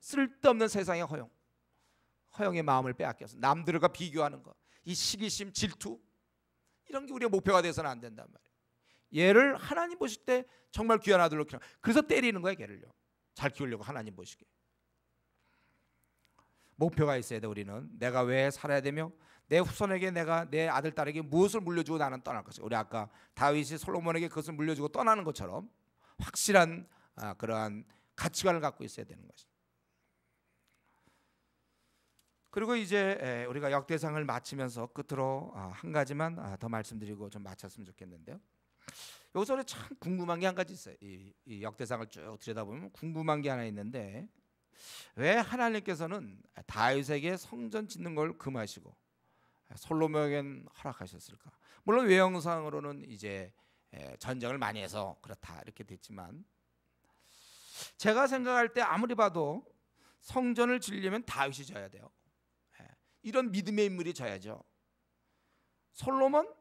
쓸데없는 세상의 허영의 마음을 빼앗겨서 남들과 비교하는 거, 이 시기심, 질투, 이런 게 우리의 목표가 돼서는 안 된단 말이에요. 얘를 하나님 보실 때 정말 귀한 아들로 키워. 그래서 때리는 거야, 걔를요. 잘 키우려고 하나님 보시게. 목표가 있어야 돼. 우리는 내가 왜 살아야 되며 내 후손에게 내가 내 아들 딸에게 무엇을 물려주고 나는 떠날 것이고, 우리 아까 다윗이 솔로몬에게 그것을 물려주고 떠나는 것처럼 확실한 그러한 가치관을 갖고 있어야 되는 것이. 그리고 이제 우리가 역대상을 마치면서 끝으로 한 가지만 더 말씀드리고 좀 마쳤으면 좋겠는데요. 여기서 참 궁금한 게 한 가지 있어요. 이 역대상을 쭉 들여다보면 궁금한 게 하나 있는데, 왜 하나님께서는 다윗에게 성전 짓는 걸 금하시고 솔로몬에겐 허락하셨을까? 물론 외형상으로는 이제 전쟁을 많이 해서 그렇다 이렇게 됐지만, 제가 생각할 때 아무리 봐도 성전을 지으려면 다윗이 져야 돼요. 이런 믿음의 인물이 져야죠. 솔로몬?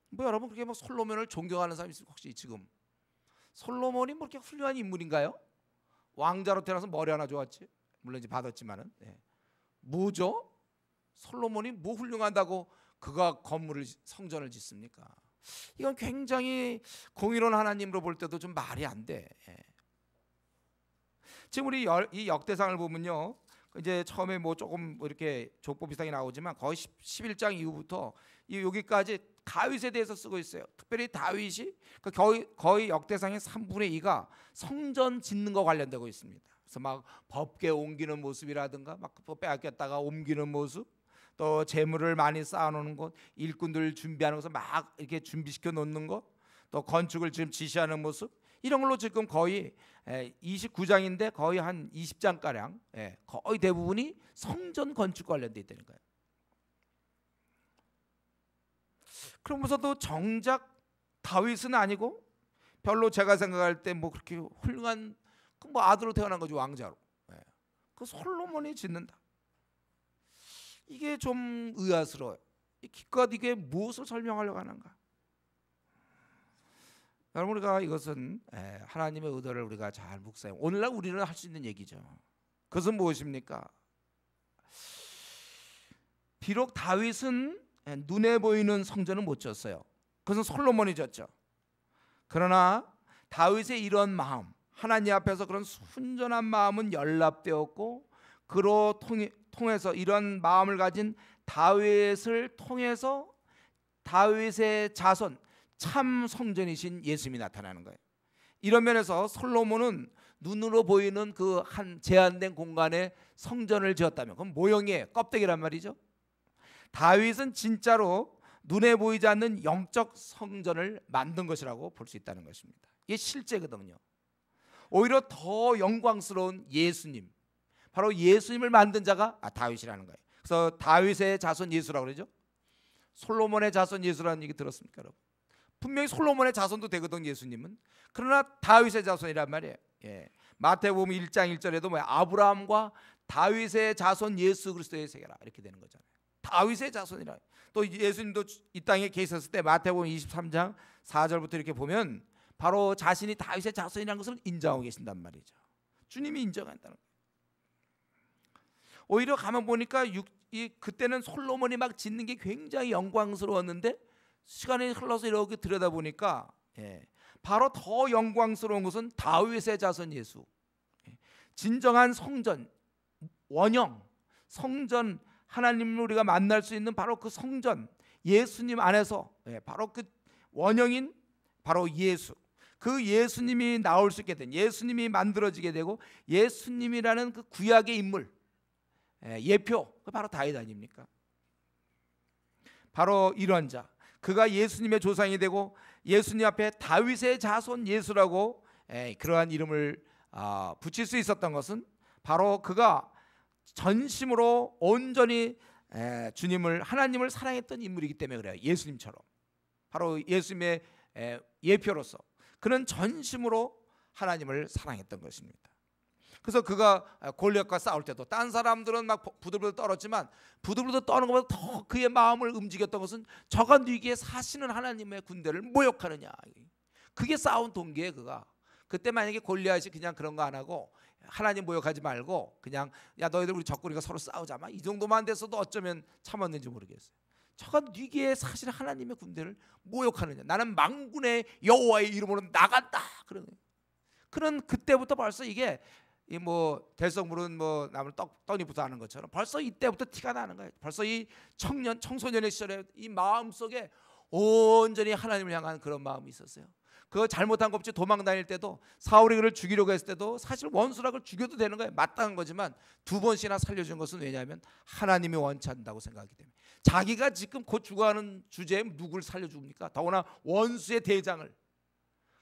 뭐 여러분 그렇게 뭐 솔로몬을 존경하는 사람이 있습니까? 혹시 지금 솔로몬이 뭐 그렇게 훌륭한 인물인가요? 왕자로 태어나서 머리 하나 좋았지. 물론 이제 받았지만은 뭐죠? 솔로몬이 뭐 훌륭하다고 그가 건물을 성전을 짓습니까? 이건 굉장히 공의로운 하나님으로 볼 때도 좀 말이 안 돼. 지금 우리 이 역대상을 보면요, 이제 처음에 뭐 조금 뭐 이렇게 족보 비슷하게 나오지만 거의 11장 이후부터 여기까지 다윗에 대해서 쓰고 있어요. 특별히 다윗이 거의 역대상의 3분의 2가 성전 짓는 거 관련되고 있습니다. 그래서 막 법궤 옮기는 모습이라든가 막 빼앗겼다가 옮기는 모습, 또 재물을 많이 쌓아놓는 것, 일꾼들 준비하는 것을 막 이렇게 준비시켜 놓는 것, 또 건축을 지금 지시하는 모습, 이런 걸로 지금 거의 29장인데 거의 한 20장 가량 거의 대부분이 성전 건축 관련돼 있다는 거예요. 그러면서도 정작 다윗은 아니고 별로 제가 생각할 때 뭐 그렇게 훌륭한 뭐 아들로 태어난 거죠, 왕자로. 그 솔로몬이 짓는다. 이게 좀 의아스러워요. 기껏 이게 무엇을 설명하려고 하는가? 여러분, 우리가 이것은 하나님의 의도를 우리가 잘 묵상해. 오늘날 우리는 할 수 있는 얘기죠. 그것은 무엇입니까? 비록 다윗은 눈에 보이는 성전은 못 졌어요. 그것은 솔로몬이 졌죠. 그러나 다윗의 이런 마음, 하나님 앞에서 그런 순전한 마음은 연락되었고, 그로 통해서 이런 마음을 가진 다윗을 통해서 다윗의 자손, 참 성전이신 예수님이 나타나는 거예요. 이런 면에서 솔로몬은 눈으로 보이는 그 한 제한된 공간에 성전을 지었다면 그건 모형이에요. 껍데기란 말이죠. 다윗은 진짜로 눈에 보이지 않는 영적 성전을 만든 것이라고 볼 수 있다는 것입니다. 이게 실제거든요. 오히려 더 영광스러운 예수님, 바로 예수님을 만든 자가 다윗이라는 거예요. 그래서 다윗의 자손 예수라고 그러죠. 솔로몬의 자손 예수라는 얘기 들었습니까, 여러분? 분명히 솔로몬의 자손도 되거든, 예수님은. 그러나 다윗의 자손이란 말이에요. 마태복음 1장 1절에도 아브라함과 다윗의 자손 예수 그리스도의 세계라 이렇게 되는 거잖아요. 다윗의 자손이라. 또 예수님도 이 땅에 계셨을 때 마태복음 23장 4절부터 이렇게 보면 바로 자신이 다윗의 자손이라는 것을 인정하고 계신단 말이죠. 주님이 인정한다는 거예요. 오히려 가만 보니까 그때는 솔로몬이 막 짓는 게 굉장히 영광스러웠는데 시간이 흘러서 이렇게 들여다보니까 바로 더 영광스러운 것은 다윗의 자손 예수, 진정한 성전, 원형 성전, 하나님을 우리가 만날 수 있는 바로 그 성전, 예수님 안에서 바로 그 원형인 바로 예수, 그 예수님이 나올 수 있게 된, 예수님이 만들어지게 되고 예수님이라는 그 구약의 인물, 예표, 그 바로 다윗 아닙니까? 바로 이런 자, 그가 예수님의 조상이 되고 예수님 앞에 다윗의 자손 예수라고 그러한 이름을 붙일 수 있었던 것은 바로 그가 전심으로 온전히 주님을, 하나님을 사랑했던 인물이기 때문에 그래요. 예수님처럼 바로 예수님의 예표로서 그는 전심으로 하나님을 사랑했던 것입니다. 그래서 그가 골리앗과 싸울 때도 딴 사람들은 막 부들부들 떨었지만 부들부들 떠는 것보다 더 그의 마음을 움직였던 것은 저가 네게 사시는 하나님의 군대를 모욕하느냐, 그게 싸운 동기에 그가 그때 만약에 골리앗이 그냥 그런 거 안 하고 하나님 모욕하지 말고 그냥 야 너희들 우리 적군이가 서로 싸우자마 이 정도만 됐어도 어쩌면 참았는지 모르겠어요. 저가 네게 사실 하나님의 군대를 모욕하느냐, 나는 만군의 여호와의 이름으로 나간다 그러는 거예요. 그는 그때부터 벌써 이게 이 뭐 대성물은 뭐 나물 떡잎부터 하는 것처럼 벌써 이때부터 티가 나는 거예요. 벌써 이 청소년의 시절에 이 마음 속에 온전히 하나님을 향한 그런 마음이 있었어요. 그거 잘못한 거 없이 도망 다닐 때도 사울이 그를 죽이려고 했을 때도 사실 원수라 그를 죽여도 되는 거예요. 마땅한 거지만 두 번씩이나 살려준 것은 왜냐하면 하나님이 원치 않는다고 생각하기 때문에. 자기가 지금 곧 죽어가는 주제에 누굴 살려줍니까? 더구나 원수의 대장을.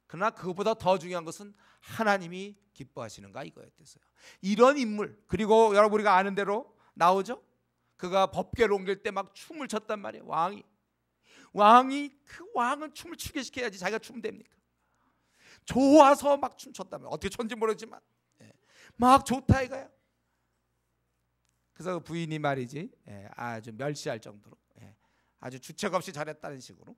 그러나 그것보다 더 중요한 것은 하나님이 기뻐하시는가 이거였어요. 이런 인물, 그리고 여러분 우리가 아는 대로 나오죠. 그가 법궤를 옮길 때 막 춤을 췄단 말이에요. 왕이 그 왕은 춤을 추게 시켜야지 자기가 추면 됩니까? 좋아서 막 춤췄단 말이에요. 어떻게 췄는지 모르지만 막 좋다 이거야. 그래서 부인이 말이지 아주 멸시할 정도로 아주 주책 없이 잘했다는 식으로.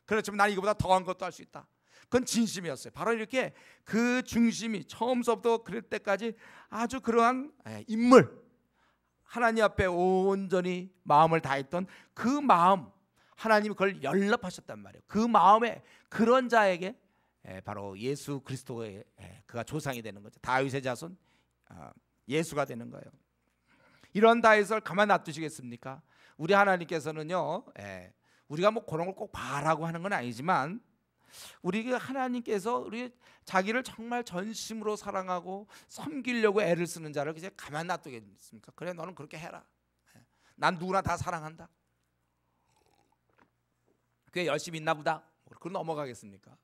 그렇지만 난 이거보다 더한 것도 할 수 있다. 그건 진심이었어요. 바로 이렇게 그 중심이 처음서부터 그럴 때까지 아주 그러한 인물, 하나님 앞에 온전히 마음을 다했던 그 마음, 하나님이 그걸 연락하셨단 말이에요. 그 마음에 그런 자에게 바로 예수 그리스도의 그가 조상이 되는 거죠. 다윗의 자손 예수가 되는 거예요. 이런 다윗을 가만 놔두시겠습니까? 우리 하나님께서는요, 우리가 뭐 그런 걸 꼭 바라고 하는 건 아니지만 우리 하나님께서 우리 자기를 정말 전심으로 사랑하고 섬기려고 애를 쓰는 자를 이제 가만 놔두겠습니까? 그래 너는 그렇게 해라. 난 누구나 다 사랑한다. 꽤 열심히 있나 보다. 그럼 넘어가겠습니까?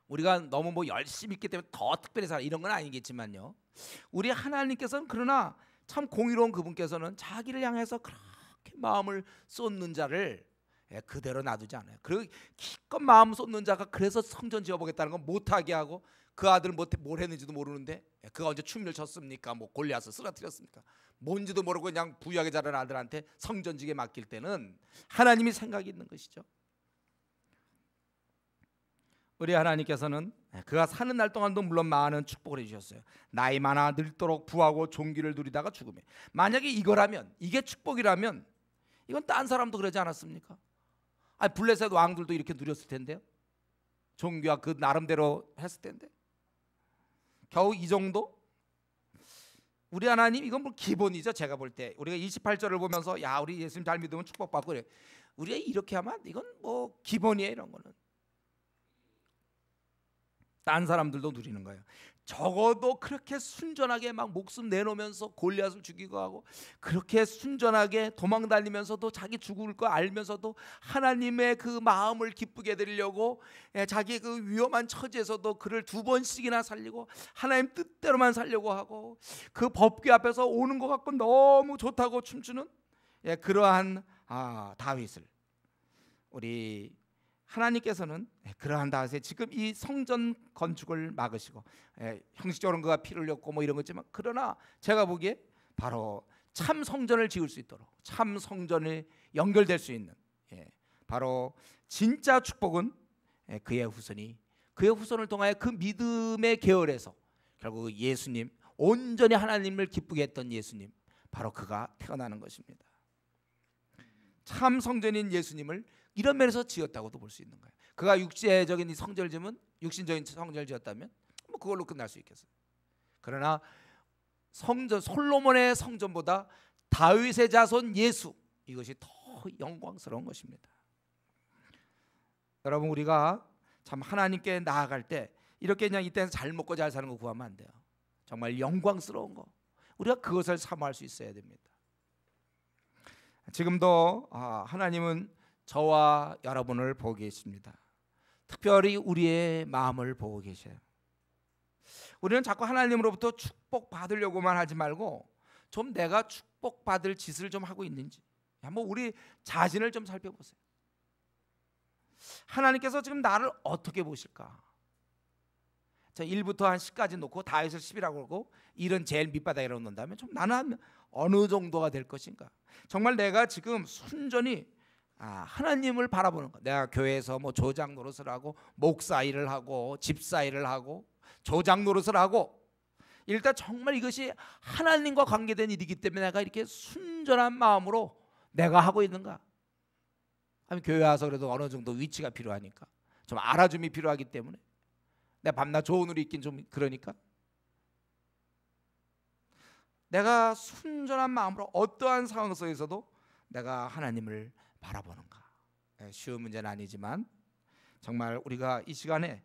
우리가 너무 뭐 열심히 있기 때문에 더 특별히 살아 이런 건 아니겠지만요. 우리 하나님께서는 그러나 참 공의로운 그분께서는 자기를 향해서 그렇게 마음을 쏟는 자를 그대로 놔두지 않아요. 그리고 기껏 마음 쏟는 자가 그래서 성전 지어보겠다는 건 못하게 하고 그 아들은 뭘 했는지도 모르는데 그가 언제 춤을 췄습니까? 뭐 골리앗을 쓰러뜨렸습니까? 뭔지도 모르고 그냥 부유하게 자란 아들한테 성전 지게 맡길 때는 하나님이 생각이 있는 것이죠. 우리 하나님께서는 그가 사는 날 동안도 물론 많은 축복을 해주셨어요. 나이 많아 늙도록 부하고 존귀를 누리다가 죽음에. 만약에 이거라면, 이게 축복이라면 이건 딴 사람도 그러지 않았습니까? 블레셋 왕들도 이렇게 누렸을 텐데요. 종교와 그 나름대로 했을 텐데 겨우 이 정도? 우리 하나님 이건 뭐 기본이죠. 제가 볼 때 우리가 28절을 보면서 야 우리 예수님 잘 믿으면 축복받고 그래. 우리가 이렇게 하면 이건 뭐 기본이에요. 이런 거는 딴 사람들도 누리는 거예요. 적어도 그렇게 순전하게 막 목숨 내놓으면서 골리앗을 죽이고 하고 그렇게 순전하게 도망 다니면서도 자기 죽을 거 알면서도 하나님의 그 마음을 기쁘게 드리려고 자기 그 위험한 처지에서도 그를 두 번씩이나 살리고 하나님 뜻대로만 살려고 하고 그 법궤 앞에서 오는 것 같고 너무 좋다고 춤추는 그러한 다윗을 우리 하나님께서는 그러한 다윗에 지금 이 성전 건축을 막으시고 형식적으로는 그가 피를 흘렸고 뭐 이런 거지만 그러나 제가 보기에 바로 참 성전을 지을 수 있도록 참 성전에 연결될 수 있는 바로 진짜 축복은 그의 후손을 통하여 그 믿음의 계열에서 결국 예수님 온전히 하나님을 기쁘게 했던 예수님 바로 그가 태어나는 것입니다. 참 성전인 예수님을 이런 면에서 지었다고도 볼 수 있는 거예요. 그가 육체적인 이 성전을 지으면, 육신적인 성전을 지었다면 뭐 그걸로 끝날 수 있겠어요. 그러나 성전, 솔로몬의 성전보다 다윗의 자손 예수, 이것이 더 영광스러운 것입니다. 여러분, 우리가 참 하나님께 나아갈 때 이렇게 그냥 이때는 잘 먹고 잘 사는 거 구하면 안 돼요. 정말 영광스러운 거, 우리가 그것을 사모할 수 있어야 됩니다. 지금도 하나님은 저와 여러분을 보고 계십니다. 특별히 우리의 마음을 보고 계셔요. 우리는 자꾸 하나님으로부터 축복받으려고만 하지 말고 좀 내가 축복받을 짓을 좀 하고 있는지 한번 우리 자신을 좀 살펴보세요. 하나님께서 지금 나를 어떻게 보실까? 자, 1부터 한 10까지 놓고 다윗을 10이라고 그러고 1은 제일 밑바닥이라고 놓는다면 좀 나는 어느 정도가 될 것인가? 정말 내가 지금 순전히 하나님을 바라보는 거. 내가 교회에서 뭐 조장 노릇을 하고 목사 일을 하고 집사 일을 하고 조장 노릇을 하고 일단 정말 이것이 하나님과 관계된 일이기 때문에 내가 이렇게 순전한 마음으로 내가 하고 있는가? 아니면 교회 와서 그래도 어느 정도 위치가 필요하니까 좀 알아줌이 필요하기 때문에 내 밤낮 좋은 일이 있긴 좀 그러니까 내가 순전한 마음으로 어떠한 상황 속에서도 내가 하나님을 바라보는가? 쉬운 문제는 아니지만 정말 우리가 이 시간에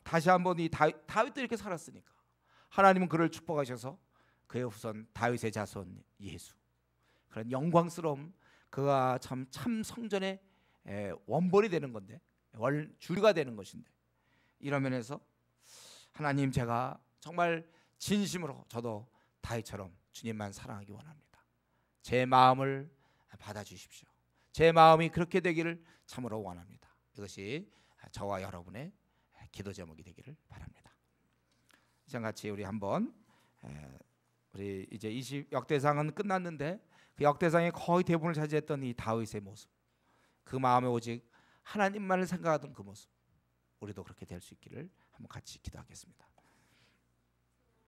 다시 한번 이 다윗도 이렇게 살았으니까 하나님은 그를 축복하셔서 그의 후손 다윗의 자손 예수, 그런 영광스러움, 그가 참 성전의 원본이 되는 건데 주류가 되는 것인데, 이런 면에서 하나님, 제가 정말 진심으로 저도 다윗처럼 주님만 사랑하기 원합니다. 제 마음을 받아주십시오. 제 마음이 그렇게 되기를 참으로 원합니다. 이것이 저와 여러분의 기도 제목이 되기를 바랍니다. 이제 같이 우리 한번 우리 이제 20 역대상은 끝났는데 그 역대상의 거의 대부분을 차지했던 이 다윗의 모습, 그 마음에 오직 하나님만을 생각하던 그 모습, 우리도 그렇게 될 수 있기를 한번 같이 기도하겠습니다.